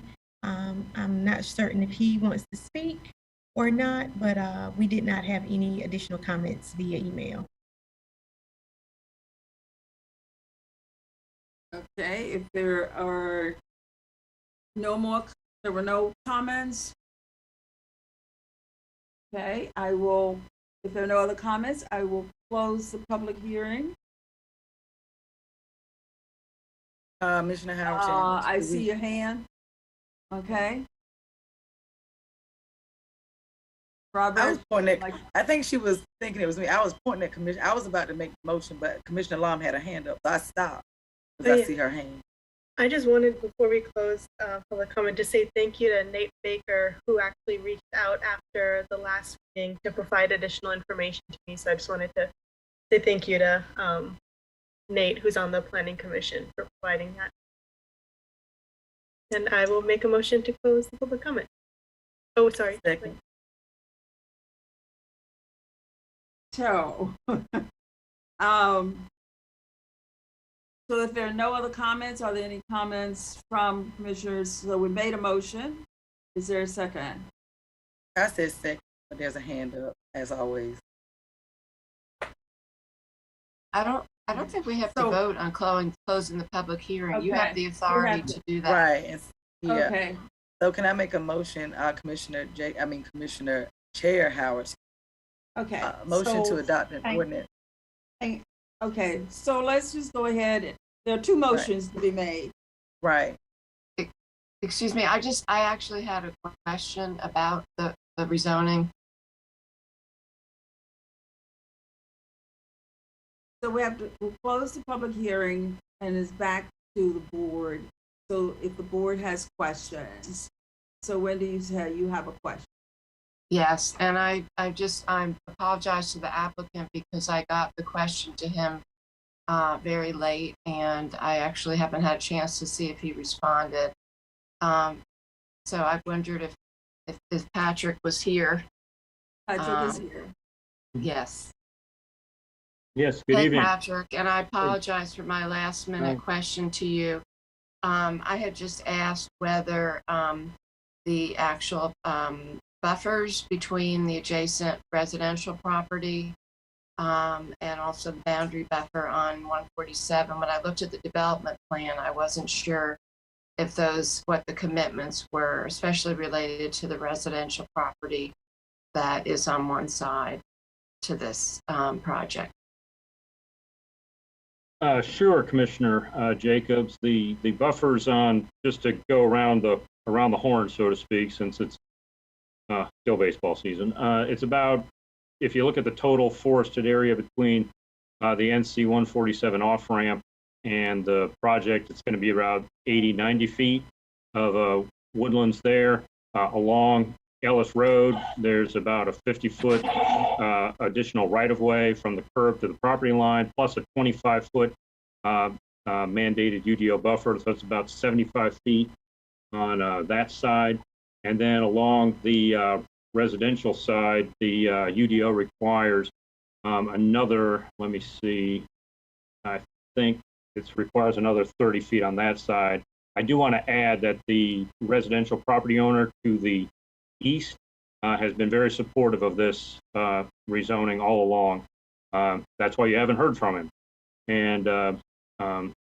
I'm not certain if he wants to speak or not, but we did not have any additional comments via email. Okay, if there are no more, there were no comments. Okay, I will, if there are no other comments, I will close the public hearing. Commissioner Howard. I see your hand. Okay. Robert. I was pointing at, I think she was thinking it was me. I was pointing at Commissioner. I was about to make the motion, but Commissioner Lom had a hand up, so I stopped because I see her hand. I just wanted, before we close public comment, to say thank you to Nate Baker, who actually reached out after the last meeting to provide additional information to me. So I just wanted to say thank you to Nate, who's on the Planning Commission, for providing that. And I will make a motion to close the public comment. Oh, sorry. Second. So, so if there are no other comments, are there any comments from commissioners? So we made a motion. Is there a second? I said second, but there's a hand up, as always. I don't think we have to vote on closing the public hearing. Okay. You have the authority to do that. Right. Yeah. Okay. So can I make a motion, Commissioner Chair Howard? Okay. Motion so, to adopt an ordinance. Okay, so let's just go ahead. There are 2 motions to be made. Right. Excuse me, I actually had a question about the rezoning. So we'll close the public hearing and it's back to the board. So if the board has questions, so Wendy, you said you have a question. Yes, and I apologize to the applicant because I got the question to him very late, and I actually haven't had a chance to see if he responded. So I wondered if Patrick was here. Patrick is here. Yes. Yes, good Hey, evening. Patrick, and I apologize for my last minute question to you. I had just asked whether the actual buffers between the adjacent residential property and also the boundary buffer on 147. When I looked at the development plan, I wasn't sure if what the commitments were, especially related to the residential property that is on one side to this project. Sure, Commissioner Jacobs. The buffers on, just to go around the horn, so to speak, since it's still baseball season. It's about, if you look at the total forested area between the NC 147 off ramp and the project, it's going to be around 80, 90 feet of woodlands there. Along Ellis Road, there's about a 50-foot additional right-of-way from the curb to the property line, plus a 25-foot mandated UDO buffer. So it's about 75 feet on that side. And then along the residential side, the UDO requires another, let me see, I think it requires another 30 feet on that side. I do want to add that the residential property owner to the east has been very supportive of this rezoning all along. That's why you haven't heard from him. And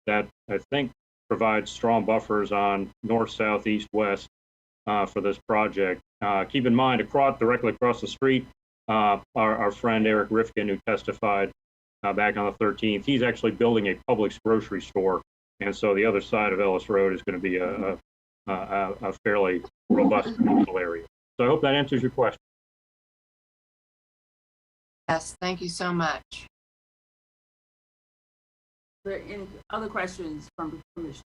that, I think, provides strong buffers on north, south, east, west for this project. Keep in mind, directly across the street, our friend Eric Rifkin, who testified back on the 13th, he's actually building a Publix grocery store. And so the other side of Ellis Road is going to be a fairly robust commercial area. So I hope that answers your question. Yes, thank you so much. Are there any other questions from the commission?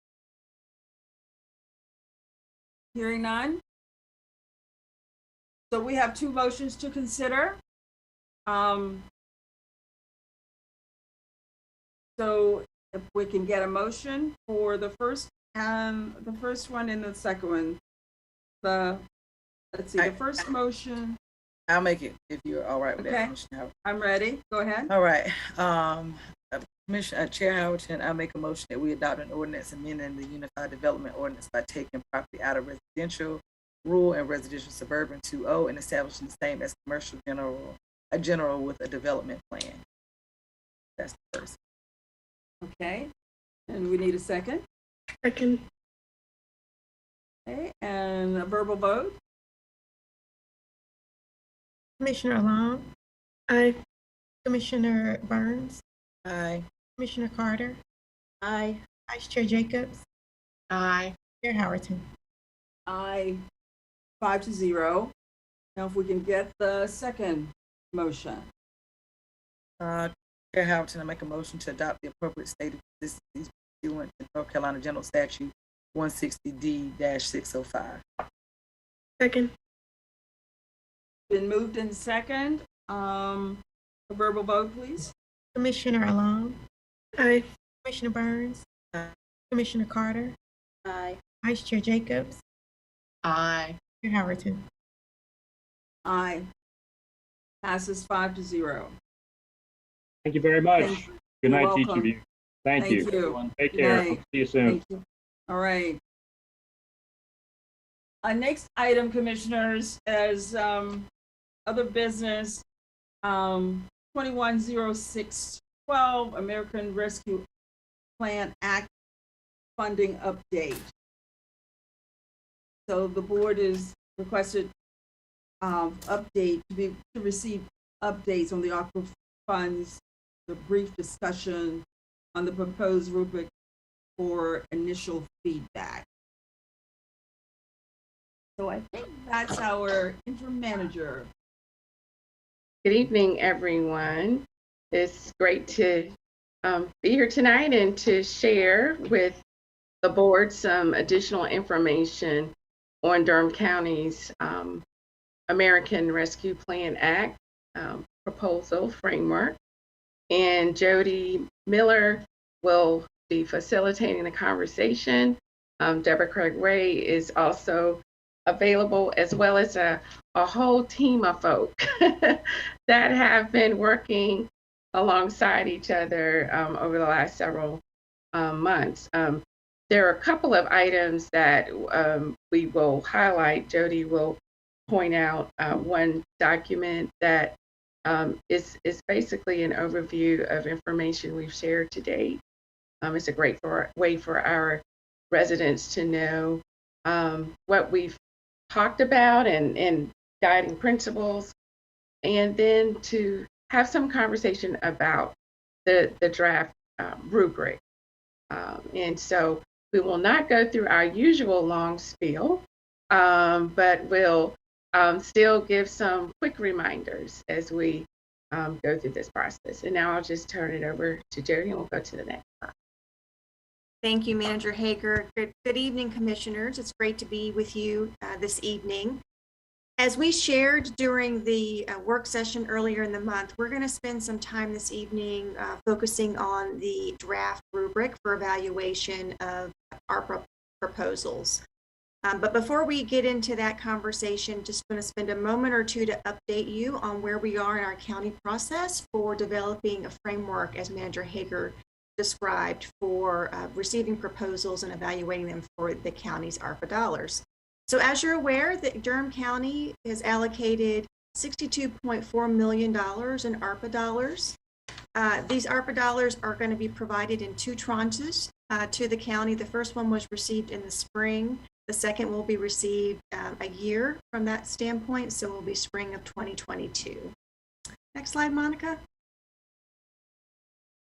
Hearing none. So we have two motions to consider. So if we can get a motion for the first one and the second one. Let's see, the first motion. I'll make it if you're all right with that, Commissioner. I'm ready. Go ahead. All right. Commissioner Chair Howerton, I make a motion that we adopt an ordinance amending the Unified Development Ordinance by taking property out of residential, rural, and residential suburban 2.0 and establishing the same as commercial general with a development plan. That's the first. Okay. And we need a second. Second. Okay. And a verbal vote. Commissioner Long, Aye. Commissioner Burns, Aye. Commissioner Carter, Aye. Vice Chair Jacobs, Aye. Chair Howerton. Aye. 5-0. Now if we can get the second motion. Chair Howerton, I make a motion to adopt the appropriate state of consistencies pursuant to North Carolina General Statute 160D-605. Second. Been moved in second. A verbal vote, please. Commissioner Long, Aye. Commissioner Burns, Aye. Commissioner Carter, Aye. Vice Chair Jacobs, Aye. Chair Howerton. Aye. Passes 5-0. Thank you very much. Thank you. Good night You're to each welcome. of you. Thank you. Everyone. Take Good care. night. See you soon. Thank you. All right. Our next item, commissioners, is other business, 210612 American Rescue Plan Act funding update. So the board is requested update to receive updates on the Arpa funds, the brief discussion on the proposed rubric for initial feedback. So I think that's our interim manager. Good evening, everyone. It's great to be here tonight and to share with the board some additional information on Durham County's American Rescue Plan Act proposal framework. And Jody Miller will be facilitating the conversation. Deborah Craig Ray is also available, as well as a whole team of folk that have been working alongside each other over the last several months. There are a couple of items that we will highlight. Jody will point out one document that is basically an overview of information we've shared to date. It's a great way for our residents to know what we've talked about and guiding principles, and then to have some conversation about the draft rubric. And so we will not go through our usual long spiel, but we'll still give some quick reminders as we go through this process. And now I'll just turn it over to Jody and we'll go to the next slide. Thank you, Manager Hager. Good evening, Commissioners. It's great to be with you this evening. As we shared during the work session earlier in the month, we're going to spend some time this evening focusing on the draft rubric for evaluation of Arpa proposals. But before we get into that conversation, just going to spend a moment or two to update you on where we are in our county process for developing a framework, as Manager Hager described, for receiving proposals and evaluating them for the county's Arpa dollars. So as you're aware, that Durham County has allocated $62.4 million in Arpa dollars. These Arpa dollars are going to be provided in two tranches to the county. The first one was received in the spring. The second will be received a year from that standpoint, so it will be spring of 2022. Next slide, Monica.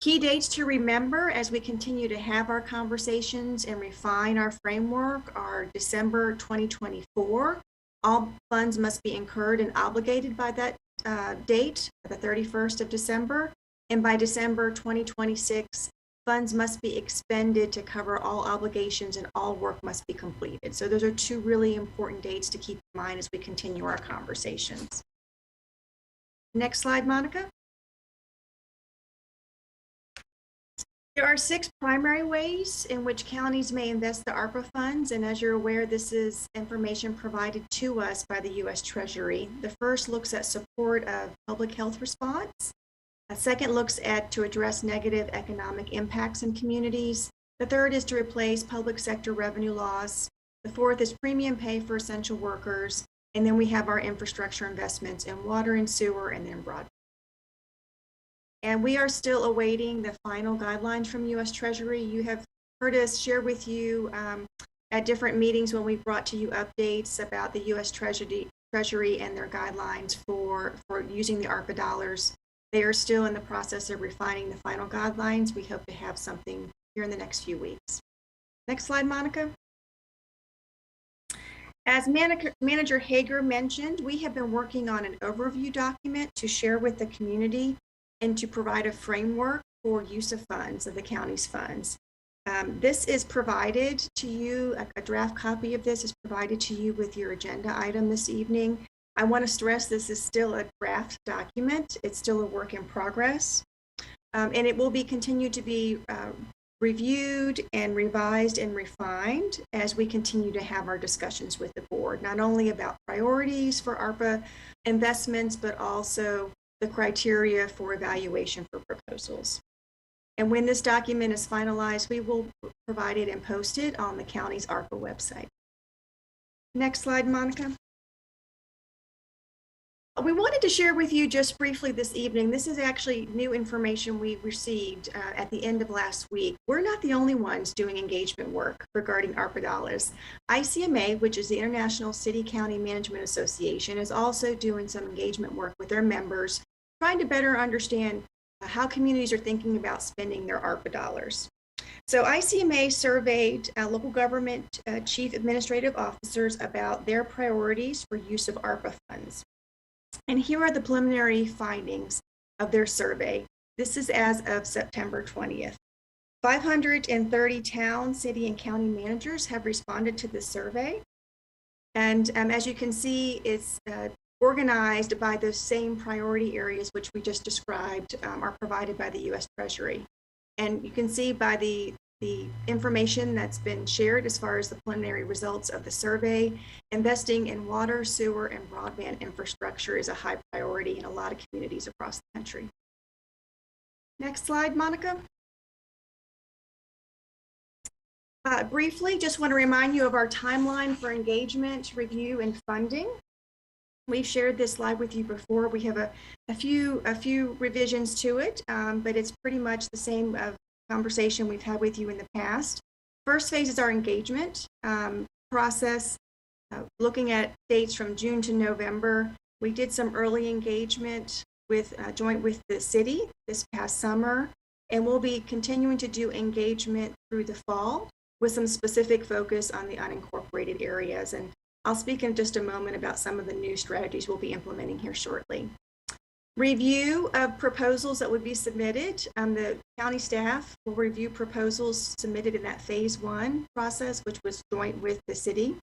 Key dates to remember as we continue to have our conversations and refine our framework are December 2024. All funds must be incurred and obligated by that date, the 31st of December. And by December 2026, funds must be expended to cover all obligations and all work must be completed. So those are two really important dates to keep in mind as we continue our conversations. Next slide, Monica. There are 6 primary ways in which counties may invest the Arpa funds, and as you're aware, this is information provided to us by the U.S. Treasury. The first looks at support of public health response. A second looks at to address negative economic impacts in communities. The third is to replace public sector revenue loss. The fourth is premium pay for essential workers. And then we have our infrastructure investments in water and sewer and then broadband. And we are still awaiting the final guidelines from U.S. Treasury. You have heard us share with you at different meetings when we brought to you updates about the U.S. Treasury and their guidelines for using the Arpa dollars. They are still in the process of refining the final guidelines. We hope to have something here in the next few weeks. Next slide, Monica. As Manager Hager mentioned, we have been working on an overview document to share with the community and to provide a framework for use of funds, of the county's funds. This is provided to you, a draft copy of this is provided to you with your agenda item this evening. I want to stress this is still a draft document. It's still a work in progress. And it will be continued to be reviewed and revised and refined as we continue to have our discussions with the board, not only about priorities for Arpa investments, but also the criteria for evaluation for proposals. And when this document is finalized, we will provide it and post it on the county's Arpa website. Next slide, Monica. We wanted to share with you just briefly this evening. This is actually new information we received at the end of last week. We're not the only ones doing engagement work regarding Arpa dollars. ICMA, which is the International City County Management Association, is also doing some engagement work with their members, trying to better understand how communities are thinking about spending their Arpa dollars. So ICMA surveyed local government chief administrative officers about their priorities for use of ARPA funds. And here are the preliminary findings of their survey. This is as of September 20th. 530 town, city, and county managers have responded to this survey. And as you can see, it's organized by those same priority areas which we just described are provided by the U.S. Treasury. And you can see by the information that's been shared as far as the preliminary results of the survey, investing in water, sewer, and broadband infrastructure is a high priority in a lot of communities across the country. Next slide, Monica. Briefly, just want to remind you of our timeline for engagement, review, and funding. We've shared this slide with you before. We have a few revisions to it, but it's pretty much the same conversation we've had with you in the past. First phase is our engagement process, looking at dates from June to November. We did some early engagement with joint with the city this past summer, and we'll be continuing to do engagement through the fall with some specific focus on the unincorporated areas. And I'll speak in just a moment about some of the new strategies we'll be implementing here shortly. Review of proposals that would be submitted. The county staff will review proposals submitted in that phase 1 process, which was joint with the city,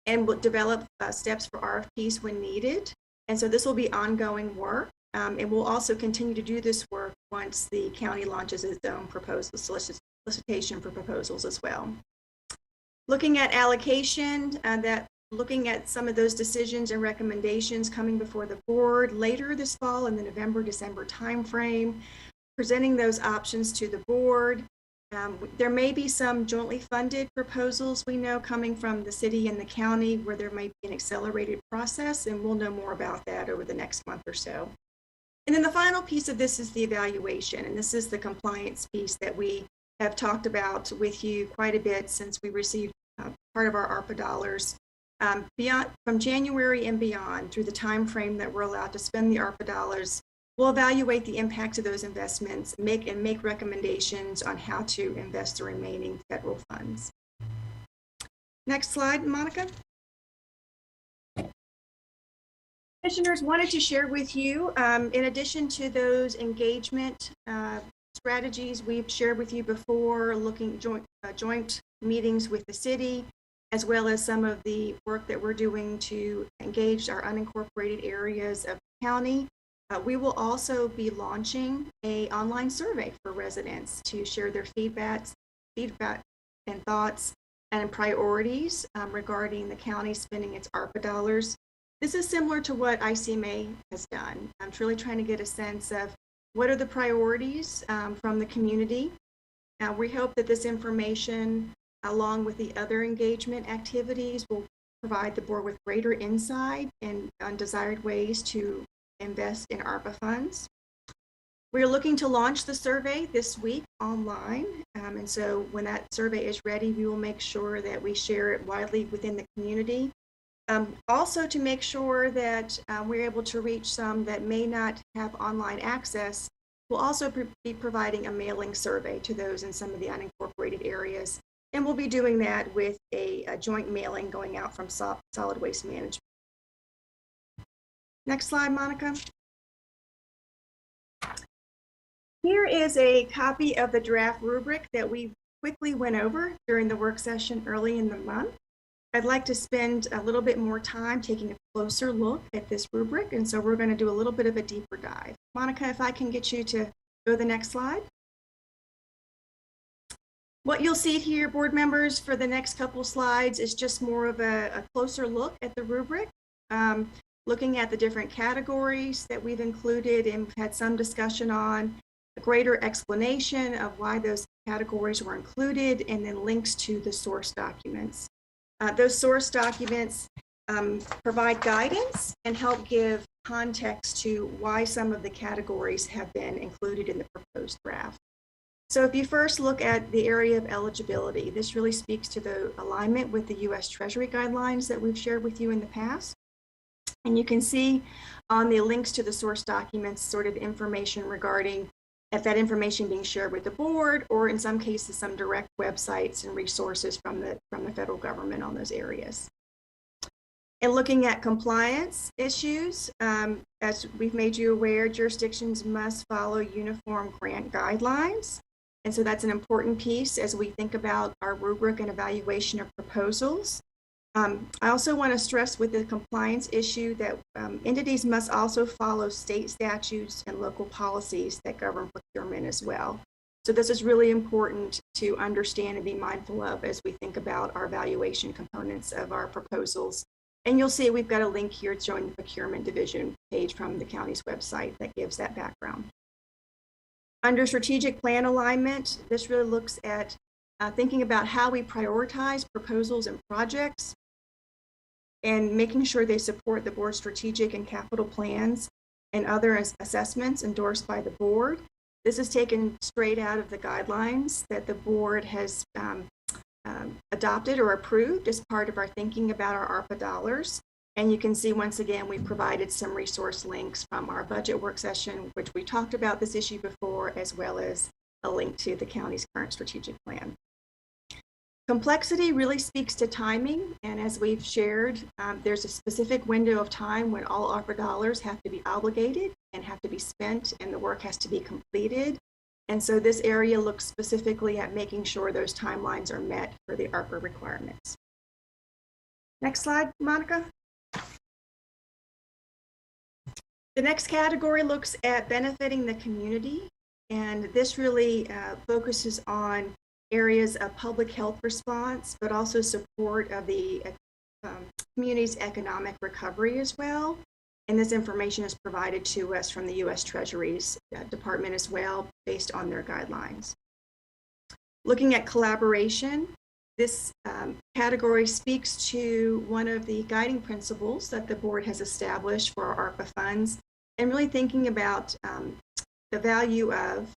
and will develop steps for RFPs when needed. And so this will be ongoing work. And we'll also continue to do this work once the county launches its own proposal solicitation for proposals as well. Looking at allocation, looking at some of those decisions and recommendations coming before the board later this fall in the November-December timeframe, presenting those options to the board. There may be some jointly funded proposals we know coming from the city and the county where there may be an accelerated process, and we'll know more about that over the next month or so. And then the final piece of this is the evaluation, and this is the compliance piece that we have talked about with you quite a bit since we received part of our ARPA dollars. From January and beyond, through the time frame that we're allowed to spend the ARPA dollars, we'll evaluate the impact of those investments, make recommendations on how to invest the remaining federal funds. Next slide, Monica. Commissioners, wanted to share with you, in addition to those engagement strategies we've shared with you before, looking joint meetings with the city, as well as some of the work that we're doing to engage our unincorporated areas of the county. We will also be launching an online survey for residents to share their feedback and thoughts and priorities regarding the county spending its ARPA dollars. This is similar to what ICMA has done. I'm truly trying to get a sense of what are the priorities from the community. We hope that this information, along with the other engagement activities, will provide the board with greater insight and undesired ways to invest in ARPA funds. We're looking to launch the survey this week online. And so when that survey is ready, we will make sure that we share it widely within the community. Also to make sure that we're able to reach some that may not have online access, we'll also be providing a mailing survey to those in some of the unincorporated areas. And we'll be doing that with a joint mailing going out from solid waste management. Next slide, Monica. Here is a copy of the draft rubric that we quickly went over during the work session early in the month. I'd like to spend a little bit more time taking a closer look at this rubric, and so we're going to do a little bit of a deeper dive. Monica, if I can get you to go to the next slide. What you'll see here, board members, for the next couple slides is just more of a closer look at the rubric, looking at the different categories that we've included and we've had some discussion on, a greater explanation of why those categories were included, and then links to the source documents. Those source documents provide guidance and help give context to why some of the categories have been included in the proposed draft. So if you first look at the area of eligibility, this really speaks to the alignment with the U.S. Treasury guidelines that we've shared with you in the past. And you can see on the links to the source documents sort of information regarding if that information being shared with the board, or in some cases, some direct websites and resources from the federal government on those areas. And looking at compliance issues, as we've made you aware, jurisdictions must follow uniform grant guidelines. And so that's an important piece as we think about our rubric and evaluation of proposals. I also want to stress with the compliance issue that entities must also follow state statutes and local policies that govern procurement as well. So this is really important to understand and be mindful of as we think about our evaluation components of our proposals. And you'll see we've got a link here showing the procurement division page from the county's website that gives that background. Under strategic plan alignment, this really looks at thinking about how we prioritize proposals and projects and making sure they support the board's strategic and capital plans and other assessments endorsed by the board. This is taken straight out of the guidelines that the board has adopted or approved as part of our thinking about our ARPA dollars. And you can see, once again, we provided some resource links from our budget work session, which we talked about this issue before, as well as a link to the county's current strategic plan. Complexity really speaks to timing. And as we've shared, there's a specific window of time when all ARPA dollars have to be obligated and have to be spent, and the work has to be completed. And so this area looks specifically at making sure those timelines are met for the ARPA requirements. Next slide, Monica. The next category looks at benefiting the community, and this really focuses on areas of public health response, but also support of the community's economic recovery as well. And this information is provided to us from the U.S. Treasury's Department as well, based on their guidelines. Looking at collaboration, this category speaks to one of the guiding principles that the board has established for our ARPA funds, and really thinking about the value of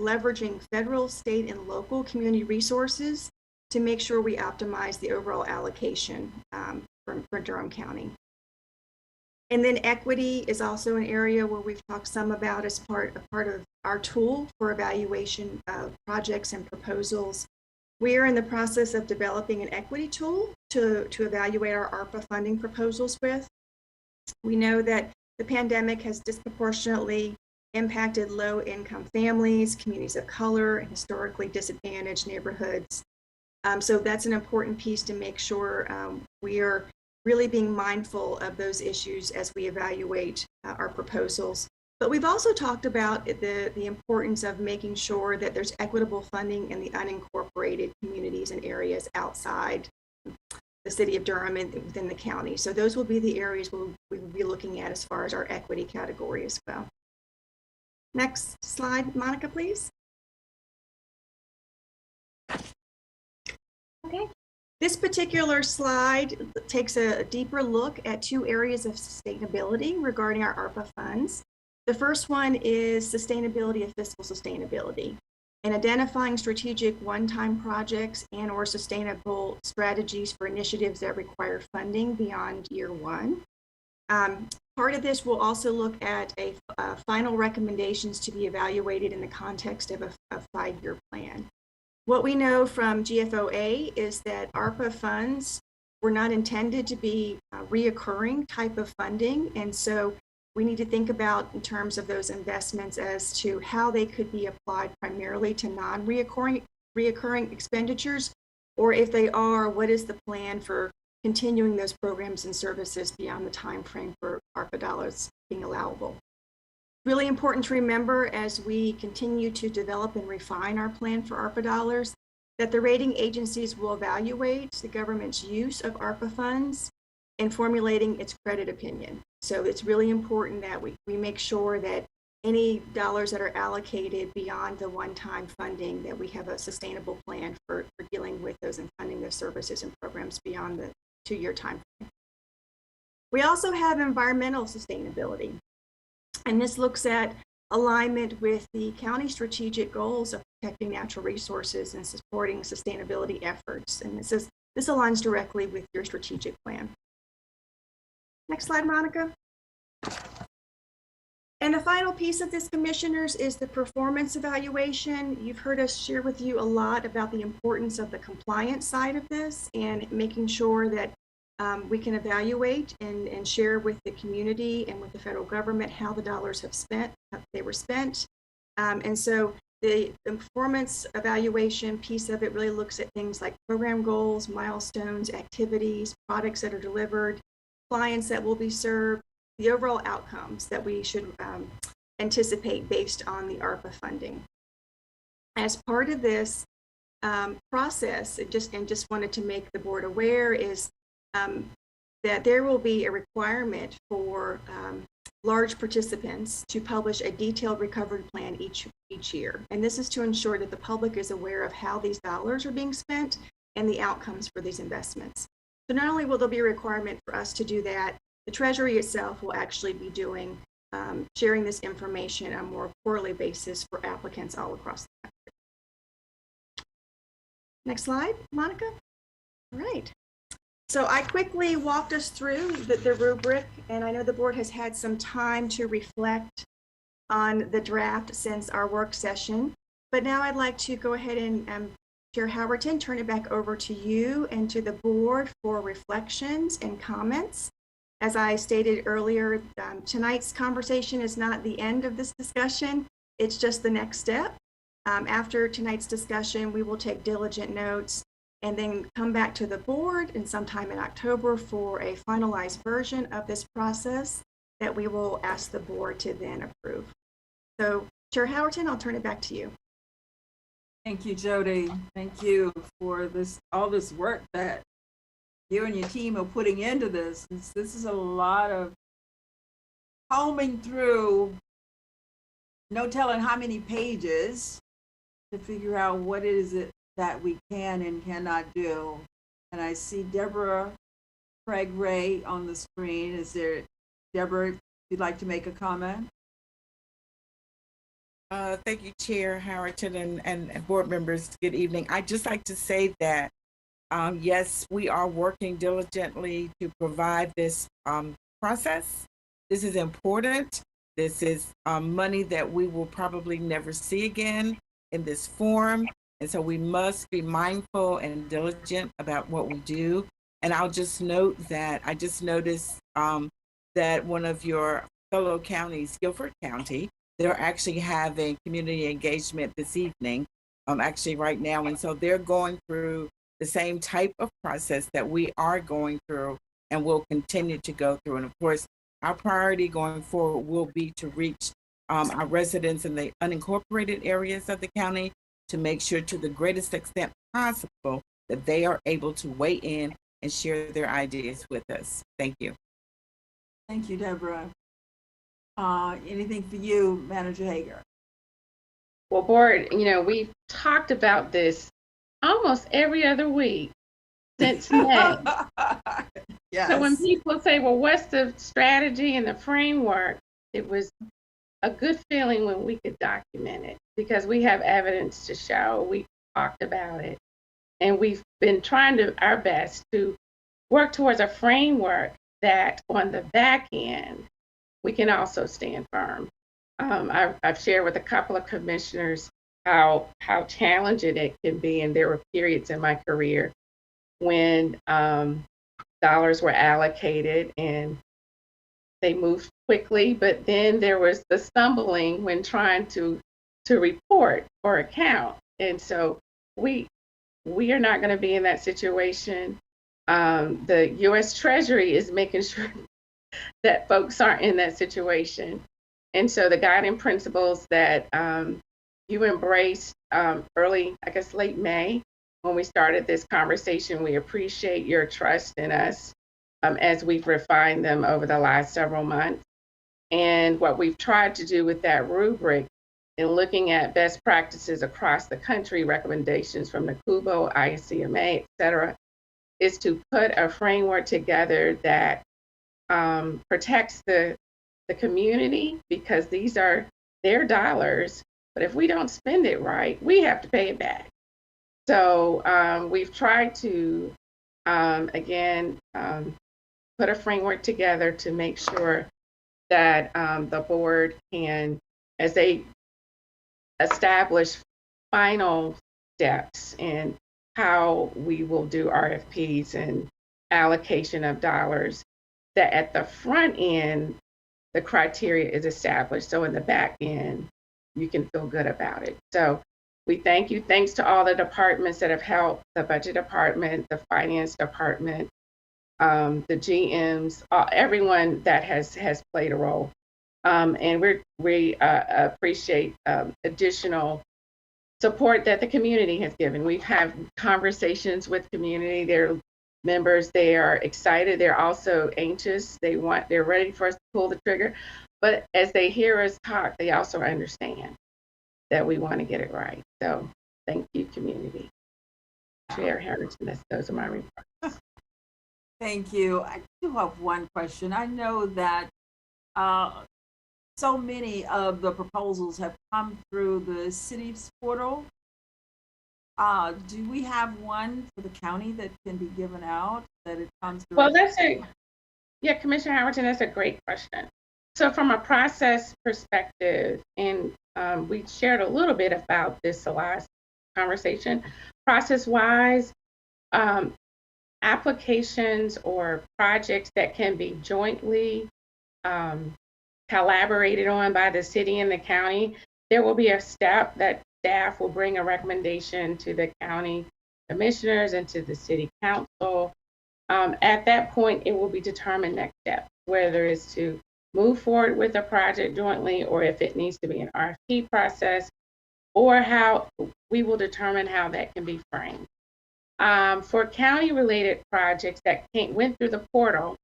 leveraging federal, state, and local community resources to make sure we optimize the overall allocation for Durham County. And then equity is also an area where we've talked some about as part of our tool for evaluation of projects and proposals. We are in the process of developing an equity tool to evaluate our ARPA funding proposals with. We know that the pandemic has disproportionately impacted low-income families, communities of color, and historically disadvantaged neighborhoods. So that's an important piece to make sure we are really being mindful of those issues as we evaluate our proposals. But we've also talked about the importance of making sure that there's equitable funding in the unincorporated communities and areas outside the city of Durham and within the county. So those will be the areas we will be looking at as far as our equity category as well. Next slide, Monica, please. Okay. This particular slide takes a deeper look at two areas of sustainability regarding our ARPA funds. The first one is sustainability of fiscal sustainability, and identifying strategic one-time projects and or sustainable strategies for initiatives that require funding beyond year one. Part of this will also look at final recommendations to be evaluated in the context of a 5-year plan. What we know from GFOA is that ARPA funds were not intended to be reoccurring type of funding, and so we need to think about in terms of those investments as to how they could be applied primarily to non-reoccurring expenditures, or if they are, what is the plan for continuing those programs and services beyond the time frame for ARPA dollars being allowable. Really important to remember as we continue to develop and refine our plan for ARPA dollars, that the rating agencies will evaluate the government's use of ARPA funds in formulating its credit opinion. So it's really important that we make sure that any dollars that are allocated beyond the one-time funding, that we have a sustainable plan for dealing with those and funding those services and programs beyond the 2-year time frame. We also have environmental sustainability. And this looks at alignment with the county strategic goals of protecting natural resources and supporting sustainability efforts. And this aligns directly with your strategic plan. Next slide, Monica. And the final piece of this, commissioners, is the performance evaluation. You've heard us share with you a lot about the importance of the compliance side of this and making sure that we can evaluate and share with the community and with the federal government how the dollars they were spent. And so the performance evaluation piece of it really looks at things like program goals, milestones, activities, products that are delivered, clients that will be served, the overall outcomes that we should anticipate based on the ARPA funding. As part of this process, just wanted to make the board aware is that there will be a requirement for large participants to publish a detailed recovery plan each year. And this is to ensure that the public is aware of how these dollars are being spent and the outcomes for these investments. So not only will there be a requirement for us to do that, the Treasury itself will actually be doing, sharing this information on a more quarterly basis for applicants all across the country. Next slide, Monica. All right. So I quickly walked us through the rubric, and I know the board has had some time to reflect on the draft since our work session, but now I'd like to go ahead and Chair Howerton, turn it back over to you and to the board for reflections and comments. As I stated earlier, tonight's conversation is not the end of this discussion, it's just the next step. After tonight's discussion, we will take diligent notes and then come back to the board in sometime in October for a finalized version of this process that we will ask the board to then approve. So, Chair Howerton, I'll turn it back to you. Thank you, Jody. Thank you for all this work that you and your team are putting into this. This is a lot of combing through, no telling how many pages to figure out what is it that we can and cannot do. And I see Deborah Craig Ray on the screen. Is there, Deborah, if you'd like to make a comment? Thank you, Chair Howerton and board members. Good evening. I'd just like to say that yes, we are working diligently to provide this process. This is important. This is money that we will probably never see again in this form. And so we must be mindful and diligent about what we do. And I'll just note that I just noticed that one of your fellow counties, Guilford County, they're actually having community engagement this evening, actually right now. And so they're going through the same type of process that we are going through and will continue to go through. And of course, our priority going forward will be to reach our residents in the unincorporated areas of the county to make sure to the greatest extent possible that they are able to weigh in and share their ideas with us. Thank you. Thank you, Deborah. Anything for you, Manager Hager? Well, board, we've talked about this almost every other week since May. Yes. So when people say, well, what's the strategy and the framework? It was a good feeling when we could document it because we have evidence to show. We talked about it. And we've been trying our best to work towards a framework that on the back end, we can also stand firm. I've shared with a couple of commissioners how challenging it can be. And there were periods in my career when dollars were allocated and they moved quickly, but then there was the stumbling when trying to report or account. And so we are not going to be in that situation. The U.S. Treasury is making sure that folks aren't in that situation. And so the guiding principles that you embraced early, I guess late May, when we started this conversation, we appreciate your trust in us as we've refined them over the last several months. And what we've tried to do with that rubric in looking at best practices across the country, recommendations from the CUBO, ICMA, et cetera, is to put a framework together that protects the community because these are their dollars, but if we don't spend it right, we have to pay it back. So we've tried to, again, put a framework together to make sure that the board can, as they establish final steps in how we will do RFPs and allocation of dollars, that at the front end, the criteria is established. So in the back end, you can feel good about it. So we thank you. Thanks to all the departments that have helped, the budget department, the finance department, the GMs, everyone that has played a role. And we appreciate additional support that the community has given. We've had conversations with community, their members. They are excited. They're also anxious. They're ready for us to pull the trigger. But as they hear us talk, they also understand that we want to get it right. So thank you, community. Chair Harrington, those are my remarks. Thank you. I do have one question. I know that so many of the proposals have come through the city's portal. Do we have one for the county that can be given out, that it comes through? Well, Commissioner Harrington, that's a great question. So from a process perspective, and we shared a little bit about this the last conversation, process-wise, applications or projects that can be jointly collaborated on by the city and the county, there will be a step that staff will bring a recommendation to the county commissioners and to the city council. At that point, it will be determined next step, whether it's to move forward with a project jointly, or if it needs to be an RFP process, or how we will determine how that can be framed. For county-related projects that went through the portal,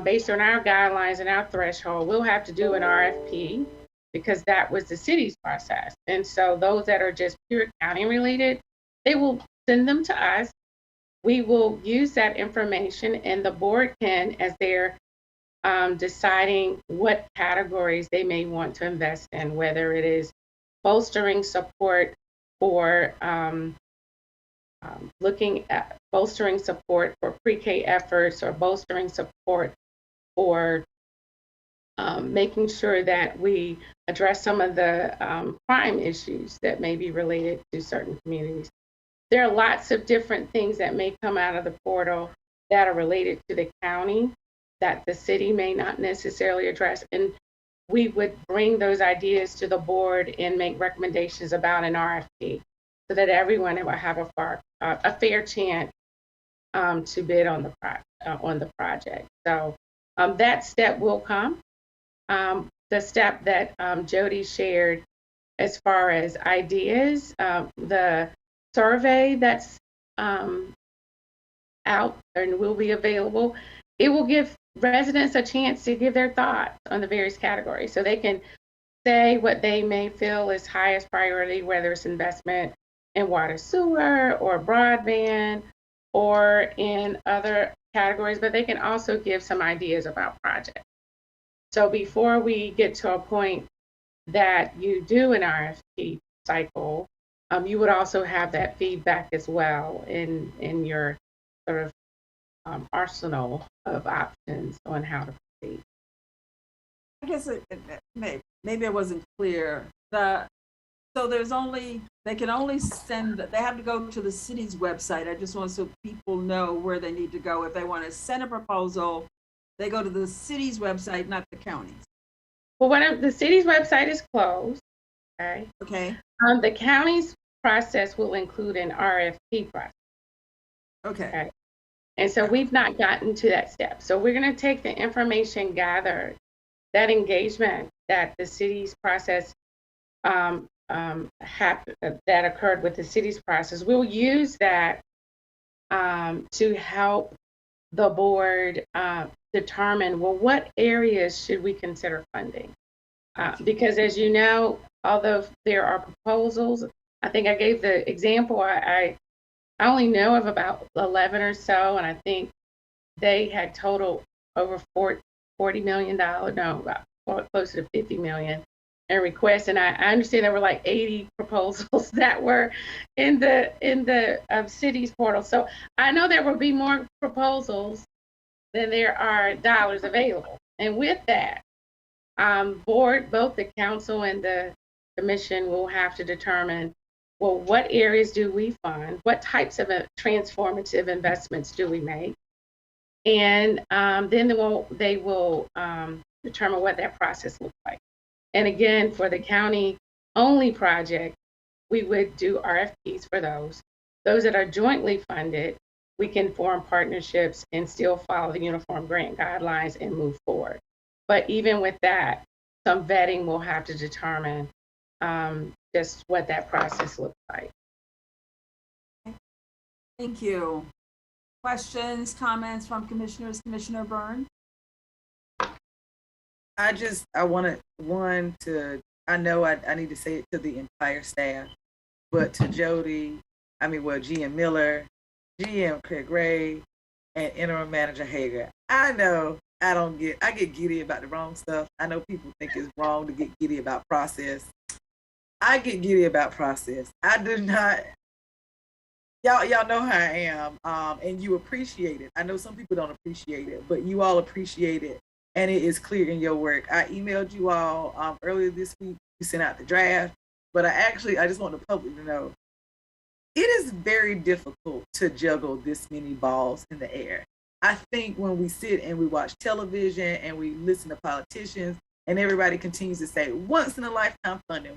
based on our guidelines and our threshold, we'll have to do an RFP because that was the city's process. And so those that are just pure county-related, they will send them to us. We will use that information, and the board can, as they're deciding what categories they may want to invest in, whether it is bolstering support for looking at bolstering support for pre-K efforts, or bolstering support for making sure that we address some of the crime issues that may be related to certain communities. There are lots of different things that may come out of the portal that are related to the county that the city may not necessarily address. And we would bring those ideas to the board and make recommendations about an RFP so that everyone will have a fair chance to bid on the project. So that step will come. The step that Jody shared as far as ideas, the survey that's out and will be available, it will give residents a chance to give their thoughts on the various categories. So they can say what they may feel is highest priority, whether it's investment in water, sewer, or broadband, or in other categories, but they can also give some ideas about projects. So before we get to a point that you do an RFP cycle, you would also have that feedback as well in your sort of arsenal of options on how to proceed. I guess maybe I wasn't clear. So they can only send, they have to go to the city's website. I just want so people know where they need to go. If they want to send a proposal, they go to the city's website, not the county's. Well, the city's website is closed. Okay. Okay. The county's process will include an RFP process. Okay. And so we've not gotten to that step. So we're going to take the information gathered, that engagement that the city's process that occurred with the city's process. We'll use that to help the board determine, well, what areas should we consider funding? Because as you know, although there are proposals, I think I gave the example, I only know of about 11 or so, and I think they had total over $40 million, about closer to 50 million in requests. And I understand there were like 80 proposals that were in the city's portal. So I know there will be more proposals than there are dollars available. And with that, both the council and the commission will have to determine, well, what areas do we fund? What types of transformative investments do we make? And then they will determine what that process looks like. And again, for the county only project, we would do RFPs for those. Those that are jointly funded, we can form partnerships and still follow the uniform grant guidelines and move forward. But even with that, some vetting will have to determine just what that process looks like. Thank you. Questions, comments from commissioners? Commissioner Byrne? I know I need to say it to the entire staff, but to Jody, GM Miller, GM Craig Ray, and Interim Manager Hager. I know I get giddy about the wrong stuff. I know people think it's wrong to get giddy about process. I get giddy about process. I do not. Y'all know how I am, and you appreciate it. I know some people don't appreciate it, but you all appreciate it, and it is clear in your work. I emailed you all earlier this week. You sent out the draft, but I just want the public to know it is very difficult to juggle this many balls in the air. I think when we sit and we watch television and we listen to politicians and everybody continues to say once in a lifetime funding,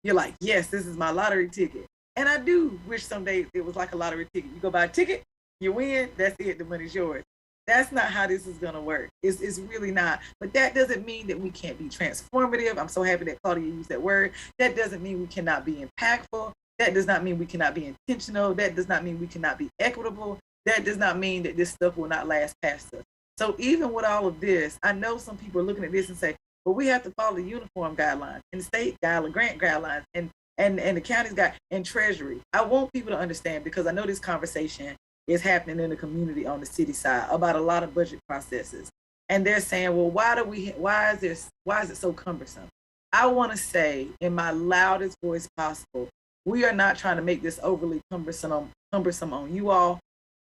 you're like, yes, this is my lottery ticket. And I do wish someday it was like a lottery ticket. You go buy a ticket, you win, that's it, the money's yours. That's not how this is gonna work. It's really not. But that doesn't mean that we can't be transformative. I'm so happy that Claudia used that word. That doesn't mean we cannot be impactful. That does not mean we cannot be intentional. That does not mean we cannot be equitable. That does not mean that this stuff will not last past us. So even with all of this, I know some people are looking at this and say, well, we have to follow the uniform guidelines and the state guidelines, grant guidelines, and the county's got and treasury. I want people to understand, because I know this conversation is happening in the community on the city side about a lot of budget processes. And they're saying, well, why is it so cumbersome? I want to say in my loudest voice possible, we are not trying to make this overly cumbersome on you all.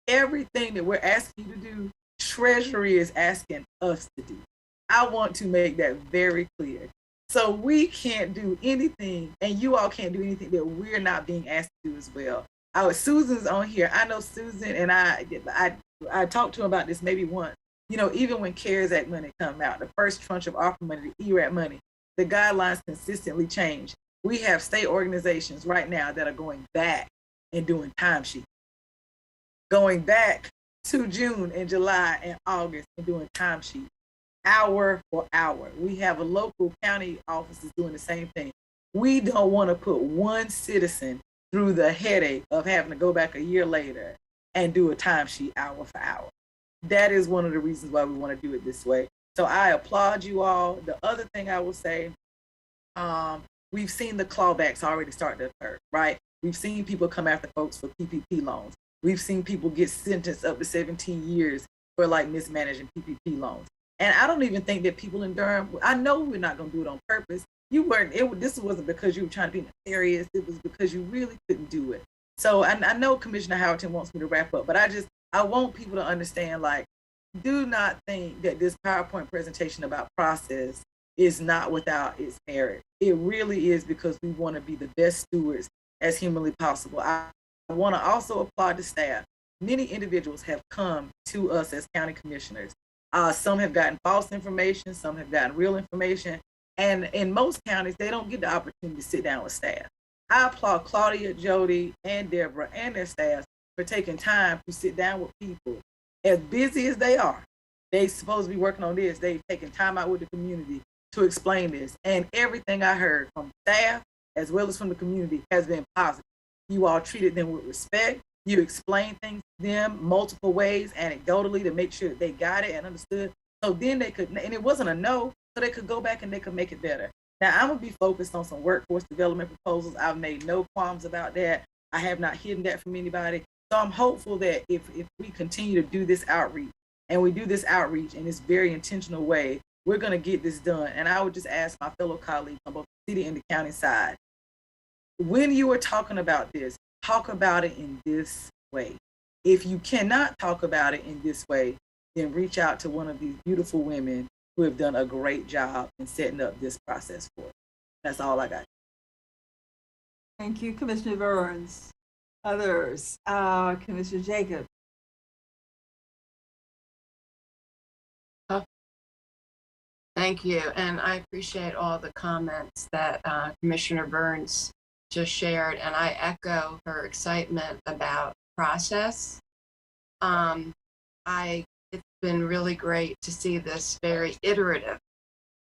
Everything that we're asking you to do, Treasury is asking us to do. I want to make that very clear. So we can't do anything, and you all can't do anything that we're not being asked to do as well. Susan's on here. I know Susan, and I talked to him about this maybe once. Even when CARES Act money come out, the first tranche of Arpa money, the ERAP money, the guidelines consistently change. We have state organizations right now that are going back and doing timesheets, going back to June and July and August and doing timesheets, hour for hour. We have a local county offices doing the same thing. We don't want to put one citizen through the headache of having to go back a year later and do a timesheet hour for hour. That is one of the reasons why we want to do it this way. So I applaud you all. The other thing I will say, we've seen the clawbacks already start to occur, right? We've seen people come after folks for PPP loans. We've seen people get sentenced up to 17 years for mismanaging PPP loans. And I don't even think that people in Durham, I know we're not going to do it on purpose. This wasn't because you were trying to be nefarious. It was because you really couldn't do it. So I know Commissioner Howerton wants me to wrap up, but I want people to understand, do not think that this PowerPoint presentation about process is not without its merit. It really is, because we want to be the best stewards as humanly possible. I want to also applaud the staff. Many individuals have come to us as county commissioners. Some have gotten false information, some have gotten real information. And in most counties, they don't get the opportunity to sit down with staff. I applaud Claudia, Jody, and Deborah and their staff for taking time to sit down with people. As busy as they are, they're supposed to be working on this. They've taken time out with the community to explain this. And everything I heard from staff as well as from the community has been positive. You all treated them with respect. You explained things to them multiple ways, anecdotally, to make sure that they got it and understood. So then they could, and it wasn't a no, so they could go back and they could make it better. Now, I'm going to be focused on some workforce development proposals. I've made no qualms about that. I have not hidden that from anybody. So I'm hopeful that if we continue to do this outreach, and we do this outreach in this very intentional way, we're going to get this done. And I would just ask my fellow colleagues on both the city and the county side, when you are talking about this, talk about it in this way. If you cannot talk about it in this way, then reach out to one of these beautiful women who have done a great job in setting up this process for us. That's all I got. Thank you, Commissioner Burns. Others, Commissioner Jacob. Thank you, and I appreciate all the comments that Commissioner Burns just shared, and I echo her excitement about process. It's been really great to see this very iterative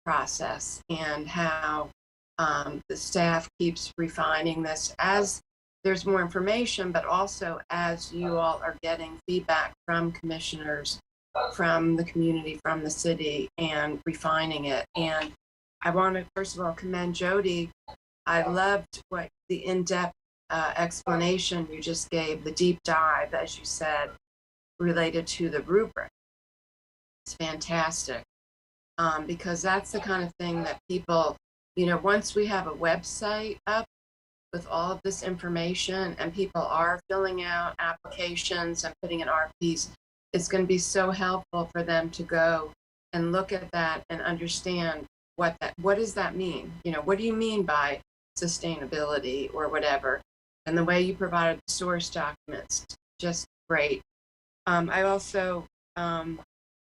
process and how the staff keeps refining this as there's more information, but also as you all are getting feedback from commissioners, from the community, from the city, and refining it. And I want to first of all commend Jody. I loved what the in-depth explanation you just gave, the deep dive, as you said, related to the rubric. It's fantastic because that's the kind of thing that people, once we have a website up with all of this information and people are filling out applications and putting in RFPs, it's going to be so helpful for them to go and look at that and understand what does that mean? What do you mean by sustainability or whatever? And the way you provided the source documents, just great. I also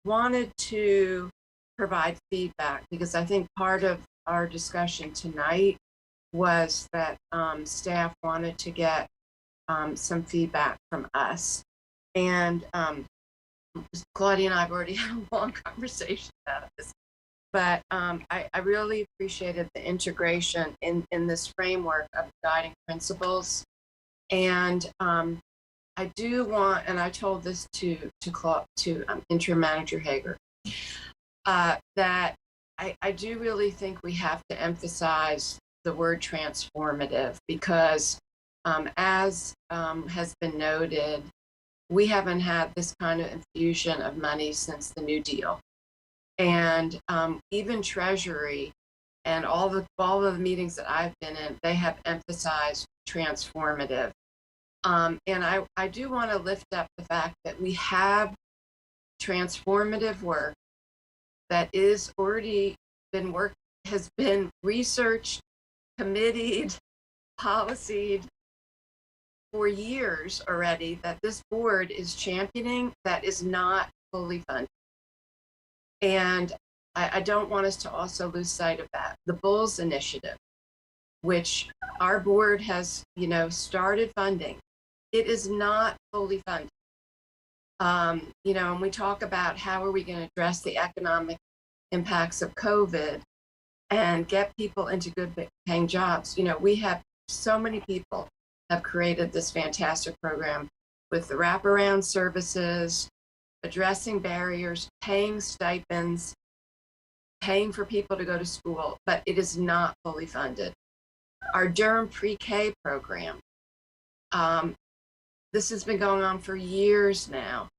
wanted to provide feedback because I think part of our discussion tonight was that staff wanted to get some feedback from us. And Claudia and I have already had a long conversation about this, but I really appreciated the integration in this framework of guiding principles. And I do want, and I told this to Interim Manager Hager, that I do really think we have to emphasize the word transformative because as has been noted, we haven't had this kind of infusion of money since the New Deal. And even Treasury and all of the meetings that I've been in, they have emphasized transformative. And I do want to lift up the fact that we have transformative work that is already been has been researched, committed, policied for years already that this board is championing that is not fully funded. And I don't want us to also lose sight of that. The Bulls initiative, which our board has, started funding, it is not fully funded. And we talk about how are we going to address the economic impacts of COVID and get people into good paying jobs. We have so many people have created this fantastic program with the wraparound services, addressing barriers, paying stipends, paying for people to go to school, but it is not fully funded. Our Durham Pre-K program, this has been going on for years now,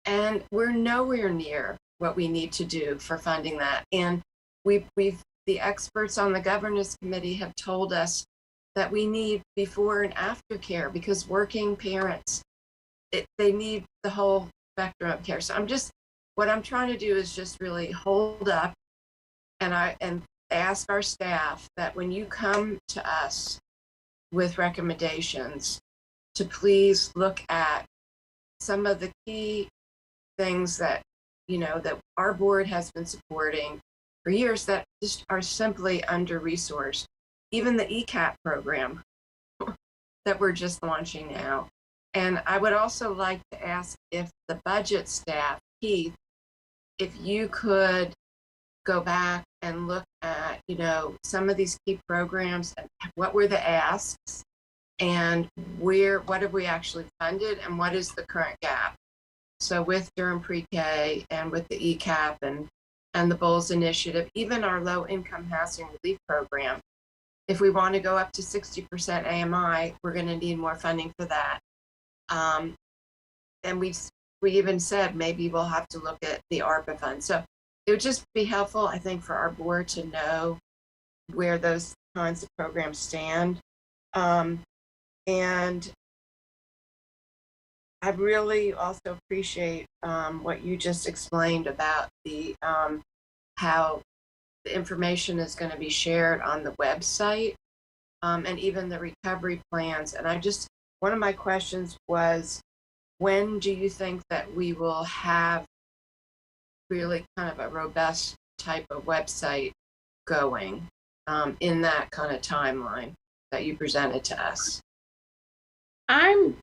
and we're nowhere near what we need to do for funding that. And the experts on the governance committee have told us that we need before and after care because working parents, they need the whole spectrum of care. So what I'm trying to do is just really hold up and ask our staff that when you come to us with recommendations, to please look at some of the key things that, that our board has been supporting for years that just are simply under-resourced. Even the ECAP program that we're just launching now. And I would also like to ask if the budget staff, Keith, if you could go back and look at, some of these key programs, what were the asks and what have we actually funded and what is the current gap? So with Durham Pre-K and with the ECAP and the Bulls initiative, even our low income housing relief program, if we want to go up to 60% AMI, we're going to need more funding for that. And we even said maybe we'll have to look at the Arpa fund. So it would just be helpful, I think, for our board to know where those kinds of programs stand. And I really also appreciate what you just explained about the how the information is going to be shared on the website, and even the recovery plans. And one of my questions was, when do you think that we will have really kind of a robust type of website going in that kind of timeline that you presented to us? I'm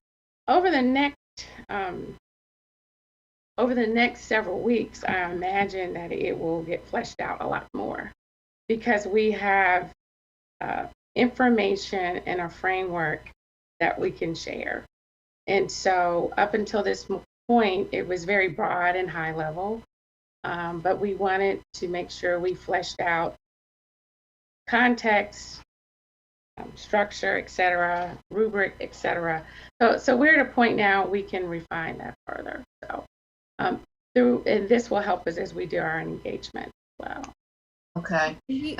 over the next several weeks, I imagine that it will get fleshed out a lot more, because we have information and a framework that we can share. And so up until this point, it was very broad and high level, but we wanted to make sure we fleshed out context, structure, et cetera, rubric, et cetera. So we're at a point now we can refine that further. So and this will help us as we do our engagement as well. Okay. We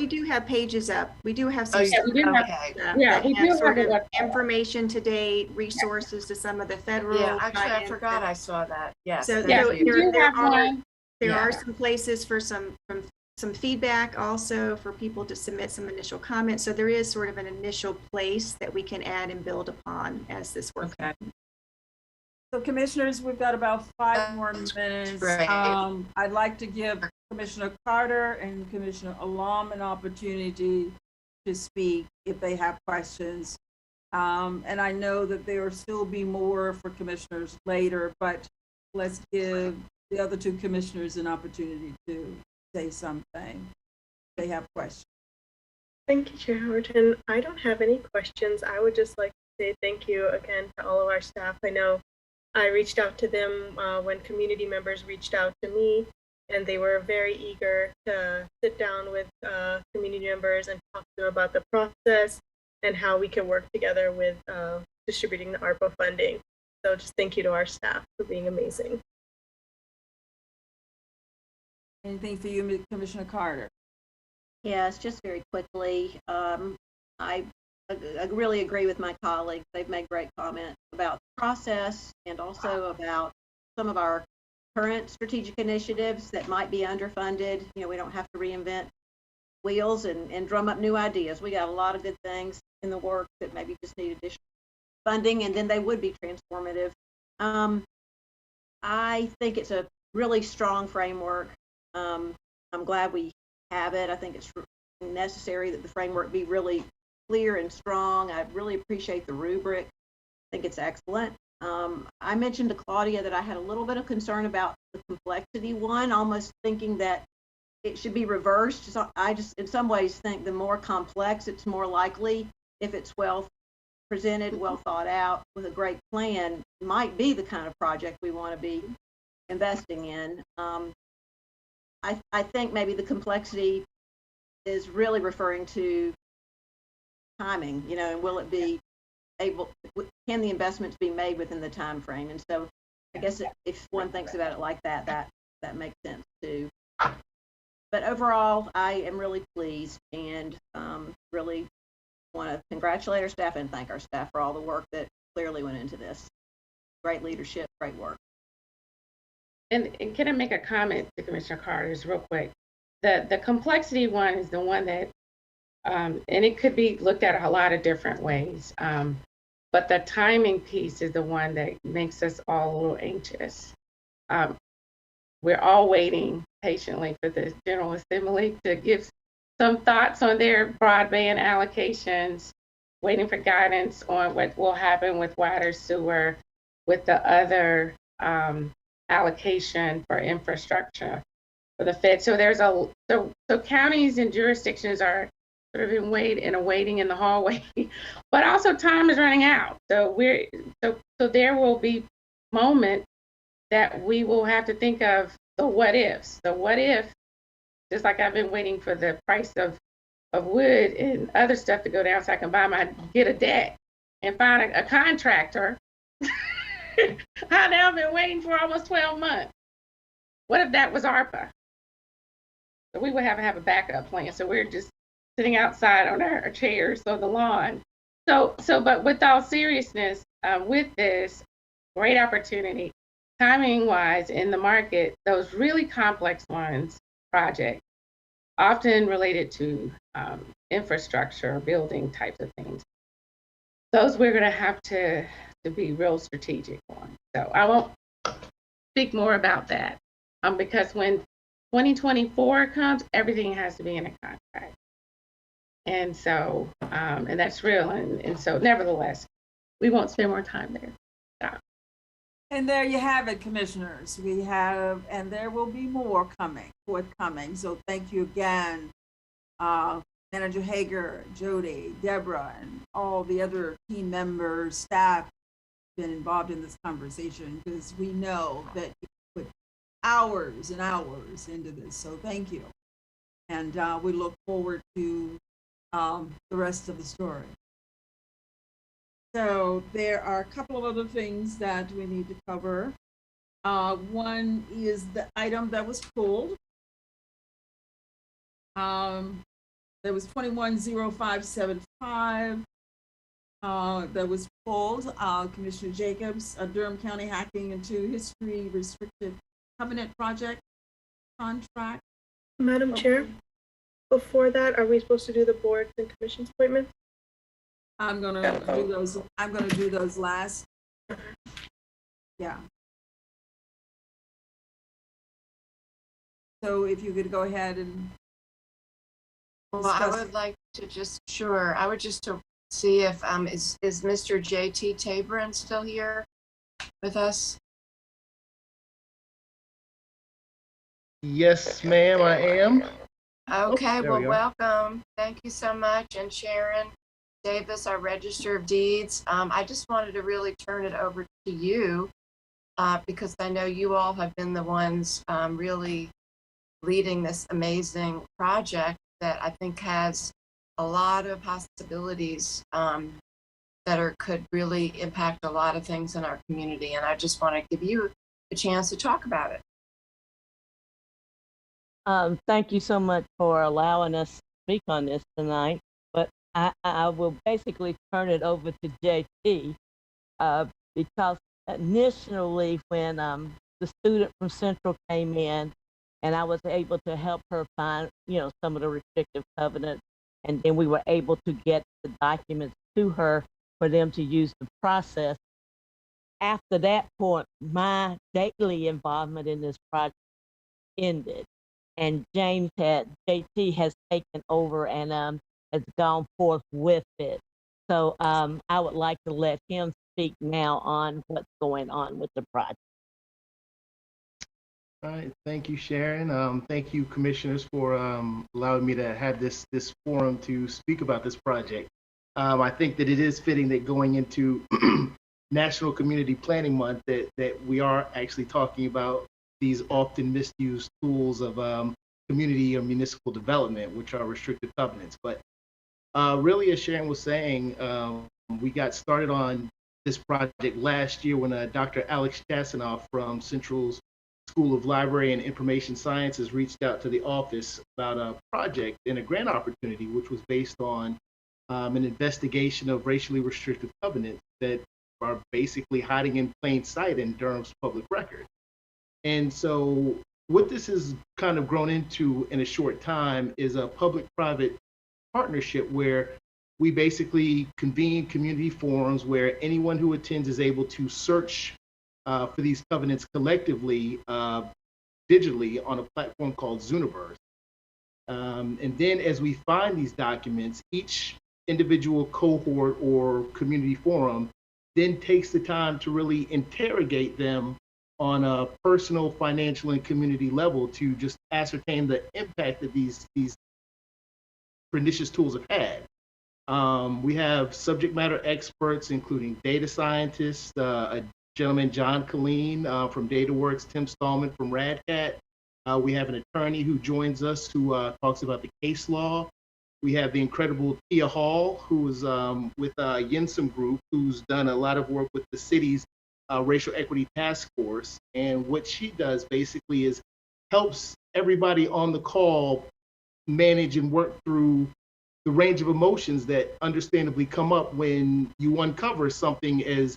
do have pages up. We do have some we do have sort of information to date, resources to some of the federal. Yeah, actually, I forgot I saw that. Yes. So there are some places for some feedback, also for people to submit some initial comments. So there is sort of an initial place that we can add and build upon as this works. Okay. So commissioners, we've got about 5 more minutes. I'd like to give Commissioner Carter and Commissioner Alam an opportunity to speak if they have questions. And I know that there will still be more for commissioners later, but let's give the other 2 commissioners an opportunity to say something if they have questions. Thank you, Chair Horton. I don't have any questions. I would just like to say thank you again to all of our staff. I know I reached out to them when community members reached out to me, and they were very eager to sit down with community members and talk to them about the process and how we can work together with distributing the ARPA funding. So just thank you to our staff for being amazing. Anything for you, Commissioner Carter? Yes, just very quickly. I really agree with my colleagues. They've made great comments about the process and also about some of our current strategic initiatives that might be underfunded. You know, we don't have to reinvent wheels and drum up new ideas. We got a lot of good things in the works that maybe just need additional funding, and then they would be transformative. I think it's a really strong framework. I'm glad we have it. I think it's necessary that the framework be really clear and strong. I really appreciate the rubric. I think it's excellent. I mentioned to Claudia that I had a little bit of concern about the complexity one, almost thinking that it should be reversed. So I just, in some ways, think the more complex, it's more likely, if it's well presented, well thought out, with a great plan, might be the kind of project we want to be investing in. I think maybe the complexity is really referring to timing, you know, and will it be able, can the investments be made within the time frame? And so I guess if one thinks about it like that, that makes sense too. But overall, I am really pleased and really want to congratulate our staff and thank our staff for all the work that clearly went into this. Great leadership, great work. And can I make a comment to Commissioner Carter's real quick? The complexity one is the one that, and it could be looked at a lot of different ways, but the timing piece is the one that makes us all a little anxious. We're all waiting patiently for the General Assembly to give some thoughts on their broadband allocations, waiting for guidance on what will happen with water, sewer, with the other allocation for infrastructure for the Fed. So there's so counties and jurisdictions are sort of waiting in the hallway, but also time is running out. So there will be moments that we will have to think of the what ifs. The what if, just like I've been waiting for the price of wood and other stuff to go down so I can get a deck and find a contractor. I now have been waiting for almost 12 months. What if that was ARPA? So we would have to have a backup plan. So we're just sitting outside on our chairs on the lawn. But with all seriousness, with this great opportunity, timing wise in the market, those really complex ones, projects, often related to infrastructure, building types of things, those we're going to have to be real strategic on. So I won't speak more about that because when 2024 comes, everything has to be in a contract. And so, and that's real. And so nevertheless, we won't spend more time there. Yeah. And there you have it, commissioners. We have, and there will be more forthcoming. So thank you again, Manager Hager, Jody, Deborah, and all the other team members, staff been involved in this conversation, because we know that you put hours and hours into this. So thank you. And we look forward to the rest of the story. So there are a couple of other things that we need to cover. One is the item that was pulled. There was 210575 that was pulled. Commissioner Jacobs, Durham County Hacking into History Restricted Covenant Project contract. Madam Chair, before that, are we supposed to do the boards and commissions appointments? I'm gonna do those. I'm gonna do those last. Yeah. So if you could go ahead and. Well, I would like to just, sure, I would just to see if is Mr. J.T. Tabron still here with us? Yes, ma'am, I am. Okay, well, we go. welcome. Thank you so much. And Sharon Davis, our Register of Deeds. I just wanted to really turn it over to you because I know you all have been the ones really leading this amazing project that I think has a lot of possibilities that could really impact a lot of things in our community. And I just want to give you a chance to talk about it. Thank you so much for allowing us to speak on this tonight. But I will basically turn it over to JT because initially when the student from Central came in and I was able to help her find, some of the restrictive covenants, and then we were able to get the documents to her for them to use the process. After that point, my daily involvement in this project ended. And JT has taken over and has gone forth with it. So I would like to let him speak now on what's going on with the project. All right, thank you, Sharon. Thank you, commissioners, for allowing me to have this forum to speak about this project. I think that it is fitting that going into National Community Planning Month that we are actually talking about these often misused tools of community or municipal development, which are restrictive covenants. But really, as Sharon was saying, we got started on this project last year when Dr. Alex Chasanoff from Central's School of Library and Information Sciences reached out to the office about a project and a grant opportunity, which was based on an investigation of racially restrictive covenants that are basically hiding in plain sight in Durham's public record. And so what this has kind of grown into in a short time is a public-private partnership where we basically convene community forums where anyone who attends is able to search for these covenants collectively, digitally on a platform called Zooniverse. And then as we find these documents, each individual cohort or community forum then takes the time to really interrogate them on a personal, financial, and community level to just ascertain the impact that these pernicious tools have had. We have subject matter experts, including data scientists, a gentleman, John Colleen from DataWorks, Tim Stallman from RadCat. We have an attorney who joins us who talks about the case law. We have the incredible Tia Hall, who is with Yensum Group, who's done a lot of work with the city's Racial Equity Task Force. And what she does basically is helps everybody on the call manage and work through the range of emotions that understandably come up when you uncover something as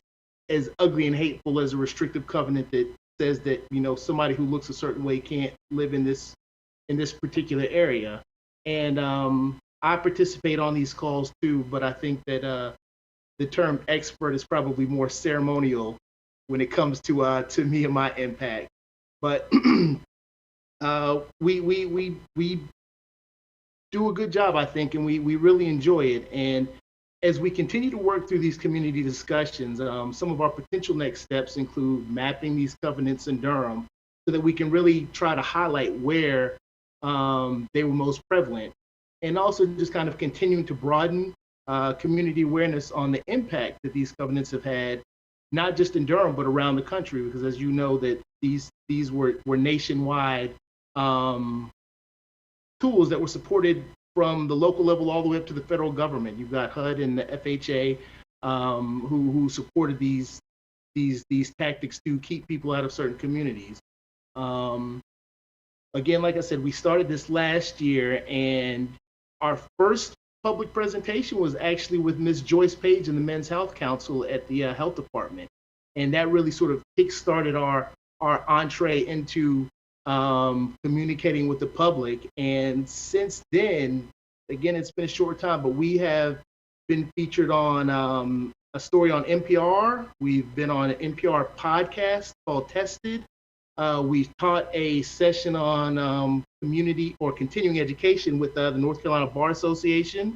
ugly and hateful as a restrictive covenant that says that, you know, somebody who looks a certain way can't live in this particular area. And I participate on these calls too, but I think that the term expert is probably more ceremonial when it comes to me and my impact. But we do a good job, I think, and we really enjoy it. And as we continue to work through these community discussions, some of our potential next steps include mapping these covenants in Durham so that we can really try to highlight where they were most prevalent, and also just kind of continuing to broaden community awareness on the impact that these covenants have had, not just in Durham, but around the country, because as you know, that these were nationwide tools that were supported from the local level all the way up to the federal government. You've got HUD and the FHA who supported these tactics to keep people out of certain communities. Again, like I said, we started this last year, and our first public presentation was actually with Ms. Joyce Page and the Men's Health Council at the Health Department. And that really sort of kick-started our entree into communicating with the public. And since then, again, it's been a short time, but we have been featured on a story on NPR. We've been on an NPR podcast called Tested. We've taught a session on community or continuing education with the North Carolina Bar Association.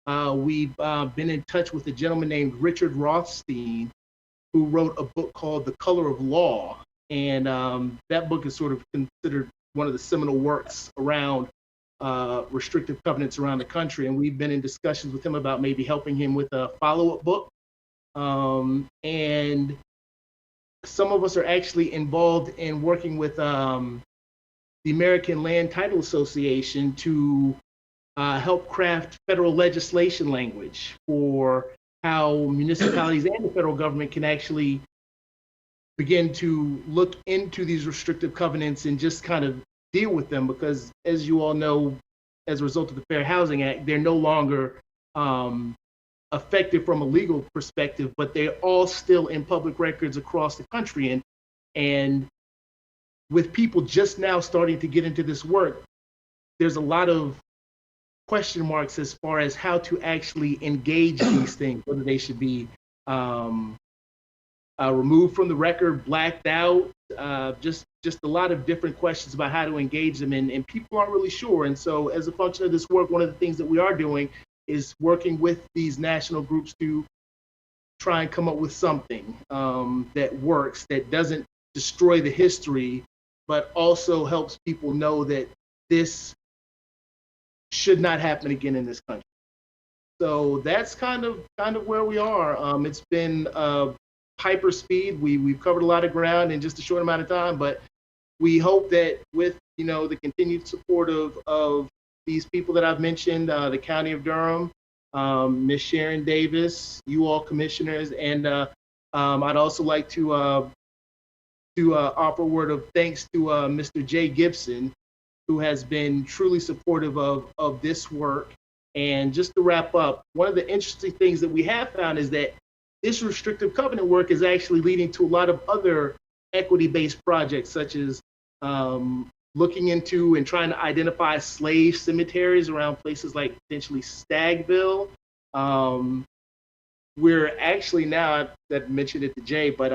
We've been in touch with a gentleman named Richard Rothstein, who wrote a book called The Color of Law. And that book is sort of considered one of the seminal works around restrictive covenants around the country. And we've been in discussions with him about maybe helping him with a follow-up book. And some of us are actually involved in working with the American Land Title Association to help craft federal legislation language for how municipalities and the federal government can actually begin to look into these restrictive covenants and just kind of deal with them, because as you all know, as a result of the Fair Housing Act, they're no longer effective from a legal perspective, but they're all still in public records across the country. And with people just now starting to get into this work, there's a lot of question marks as far as how to actually engage these things, whether they should be removed from the record, blacked out, just a lot of different questions about how to engage them, and people aren't really sure. And so as a function of this work, one of the things that we are doing is working with these national groups to try and come up with something that works, that doesn't destroy the history, but also helps people know that this should not happen again in this country. So that's kind of where we are. It's been hyper speed. We've covered a lot of ground in just a short amount of time, but we hope that with the continued support of these people that I've mentioned, the County of Durham, Ms. Sharon Davis, you all commissioners, and I'd also like to offer a word of thanks to Mr. Jay Gibson, who has been truly supportive of this work. And just to wrap up, one of the interesting things that we have found is that this restrictive covenant work is actually leading to a lot of other equity-based projects, such as looking into and trying to identify slave cemeteries around places like potentially Stagville. We're actually now, I mentioned it to Jay, but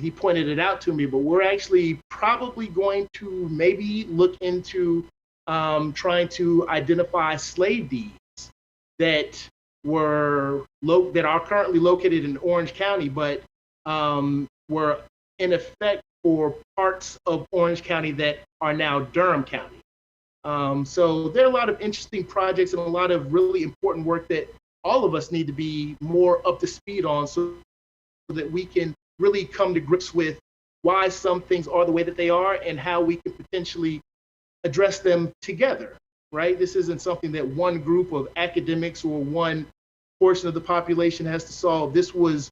he pointed it out to me, but we're actually probably going to maybe look into trying to identify slave deeds that are currently located in Orange County, but were in effect for parts of Orange County that are now Durham County. So there are a lot of interesting projects and a lot of really important work that all of us need to be more up to speed on, so that we can really come to grips with why some things are the way that they are and how we can potentially address them together, right? This isn't something that one group of academics or one portion of the population has to solve. This was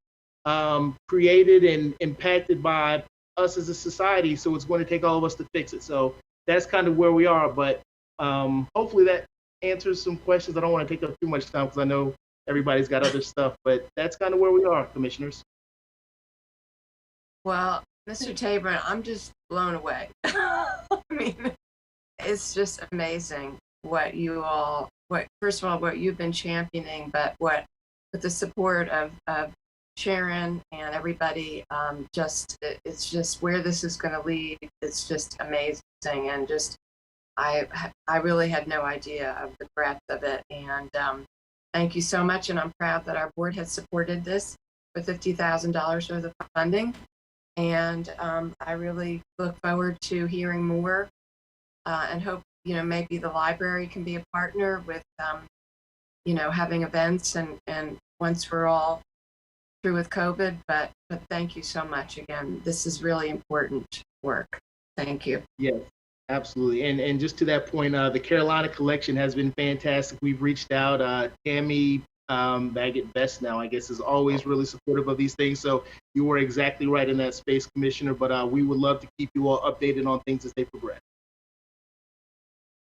created and impacted by us as a society, so it's going to take all of us to fix it. So that's kind of where we are, but hopefully that answers some questions. I don't want to take up too much time because I know everybody's got other stuff, but that's kind of where we are, commissioners. Well, Mr. Tabor, I'm just blown away. I mean, it's just amazing what you all, first of all, what you've been championing, but with the support of Sharon and everybody, it's just where this is going to lead. It's just amazing. And just, I really had no idea of the breadth of it. And thank you so much. And I'm proud that our board has supported this with $50,000 worth of funding. And I really look forward to hearing more and hope, maybe the library can be a partner with, having events and once we're all through with COVID, but thank you so much again. This is really important work. Thank you. Yes, absolutely. And just to that point, the Carolina collection has been fantastic. We've reached out. Tammy Baggett Best now, I guess, is always really supportive of these things. So you were exactly right in that space, Commissioner, but we would love to keep you all updated on things as they progress.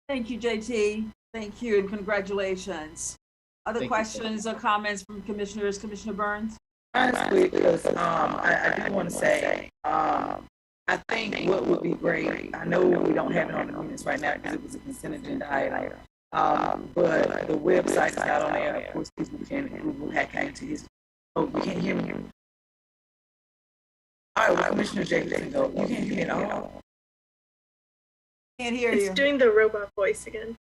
Thank you, JT. Thank you and congratulations. Other questions or comments from commissioners? Commissioner Burns? Honestly, because I do want to say, I think what would be great, I know we don't have it on the minutes right now because it was a consent agenda item, but the website is not on there. Of course, people can Google hacking into his. Oh, you can't hear me? All right, well, Commissioner Jacobs, you can't hear me at all. Can't hear you. It's doing the robot voice again.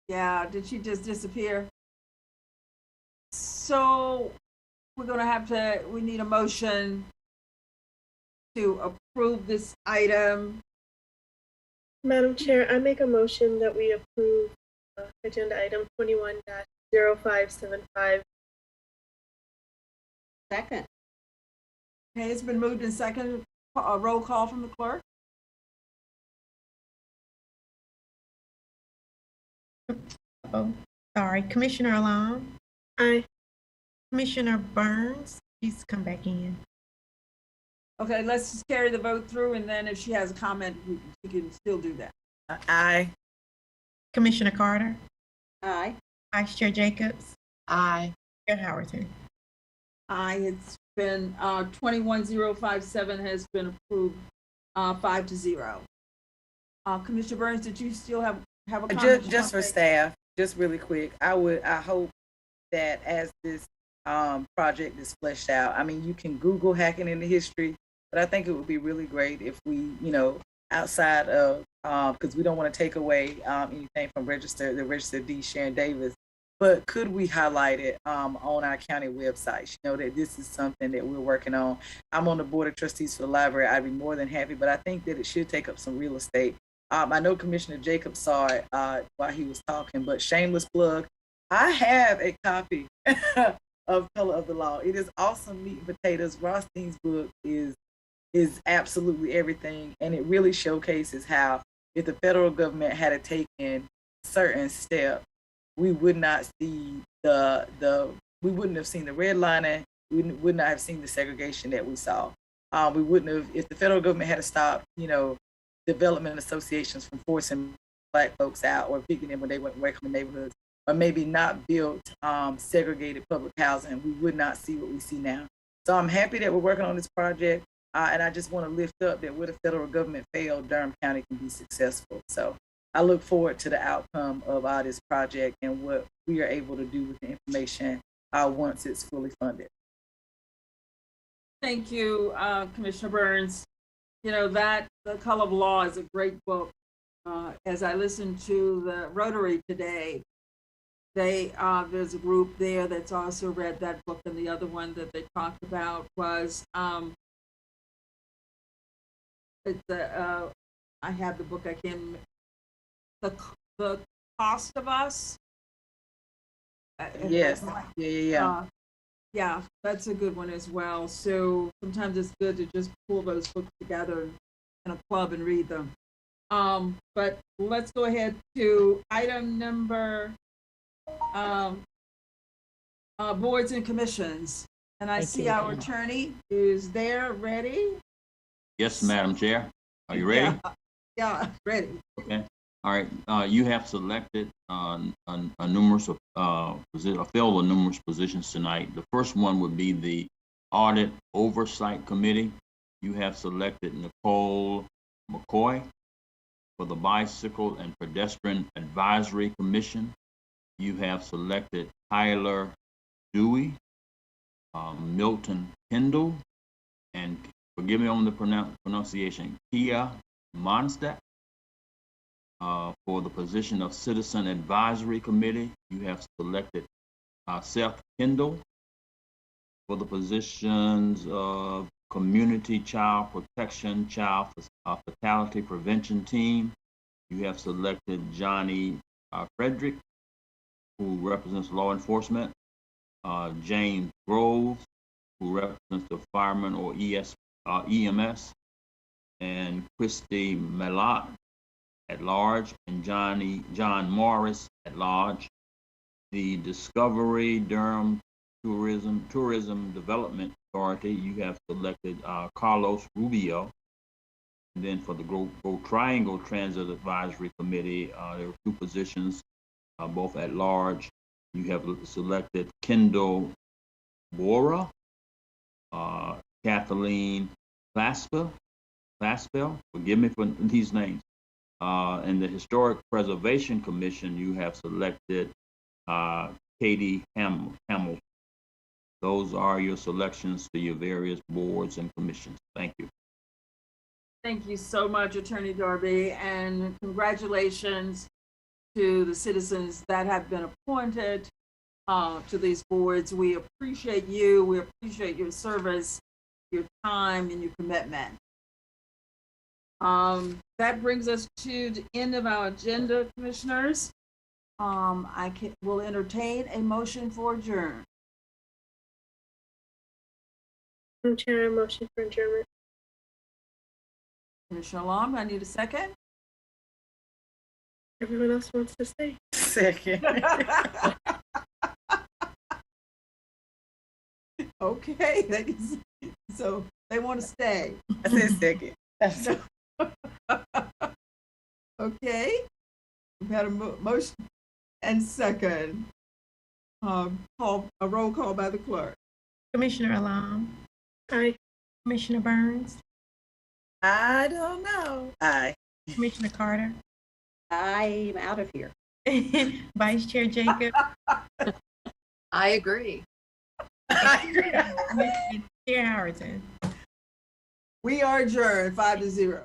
Yeah, did she just disappear? So we're going to we need a motion to approve this item. Madam Chair, I make a motion that we approve agenda item 21-0575. Second. Okay, it's been moved and second. A roll call from the clerk. Oh, sorry. Commissioner Alam? Aye. Commissioner Burns? She's come back in. Okay, let's just carry the vote through, and then if she has a comment, she can still do that. Aye. Commissioner Carter? Aye. Vice Chair Jacobs? Aye. Chair Howerton? Aye. It's been 21057 has been approved 5-0. Commissioner Burns, did you still have a comment? Just for staff, just really quick. I hope that as this project is fleshed out, I mean, you can Google hacking into history, but I think it would be really great if we, outside of, because we don't want to take away anything from the registered D. Sharon Davis, but could we highlight it on our county website? That this is something that we're working on. I'm on the board of trustees for the library. I'd be more than happy, but I think that it should take up some real estate. I know Commissioner Jacobs saw it while he was talking, but shameless plug, I have a copy of Color of the Law. It is awesome meat and potatoes. Rothstein's book is absolutely everything, and it really showcases how if the federal government had taken certain steps, we would not see we wouldn't have seen the redlining, we would not have seen the segregation that we saw. We wouldn't have, if the federal government had stopped, development associations from forcing Black folks out or picking them when they went away from the neighborhoods, or maybe not built segregated public housing, we would not see what we see now. So I'm happy that we're working on this project, and I just want to lift up that where the federal government failed, Durham County can be successful. So I look forward to the outcome of this project and what we are able to do with the information once it's fully funded. Thank you, Commissioner Burns. The Color of Law is a great book. As I listened to the Rotary today, there's a group there that's also read that book, and the other one that they talked about was I have the book. I can't. The Cost of Us. Yes. Yeah. That's a good one as well. So sometimes it's good to just pull those books together in a club and read them. But let's go ahead to item number boards and commissions. And I see our attorney is there, ready? Yes, Madam Chair. Are you ready? Yeah, ready. Okay. All right. You have selected a numerous filled numerous positions tonight. The first one would be the Audit Oversight Committee, you have selected Nicole McCoy. For the Bicycle and Pedestrian Advisory Commission, you have selected Tyler Dewey, Milton Kendall, and forgive me on the pronunciation, Kia Monstadt. For the position of Citizen Advisory Committee, you have selected Seth Kendall. For the positions of Community Child Protection, Child Fatality Prevention Team, you have selected Johnny Frederick, who represents law enforcement, James Groves, who represents the firemen or EMS, and Christy Melott at large, and John Morris at large. The Discovery Durham Tourism Development Authority, you have selected Carlos Rubio. And then for the Go Triangle Transit Advisory Committee, there are 2 positions, both at large. You have selected Kendall Bora, Kathleen Claspel, forgive me for these names. And the Historic Preservation Commission, you have selected Katie Hamilton. Those are your selections to your various boards and commissions. Thank you. Thank you so much, Attorney Darby, and congratulations to the citizens that have been appointed to these boards. We appreciate you. We appreciate your service, your time, and your commitment. That brings us to the end of our agenda, commissioners. Will entertain a motion for adjourn. Chair, motion for adjournment. Commissioner Long, I need a second. Everyone else wants to stay. Second. Okay, so they want to stay. I said second. Okay, we've had a motion and second. A roll call by the clerk. Commissioner Alam. Aye. Commissioner Burns. I don't know. Aye. Commissioner Carter. I'm out of here. Vice Chair Jacob. I agree. Chair Howardson. We are adjourned 5-0.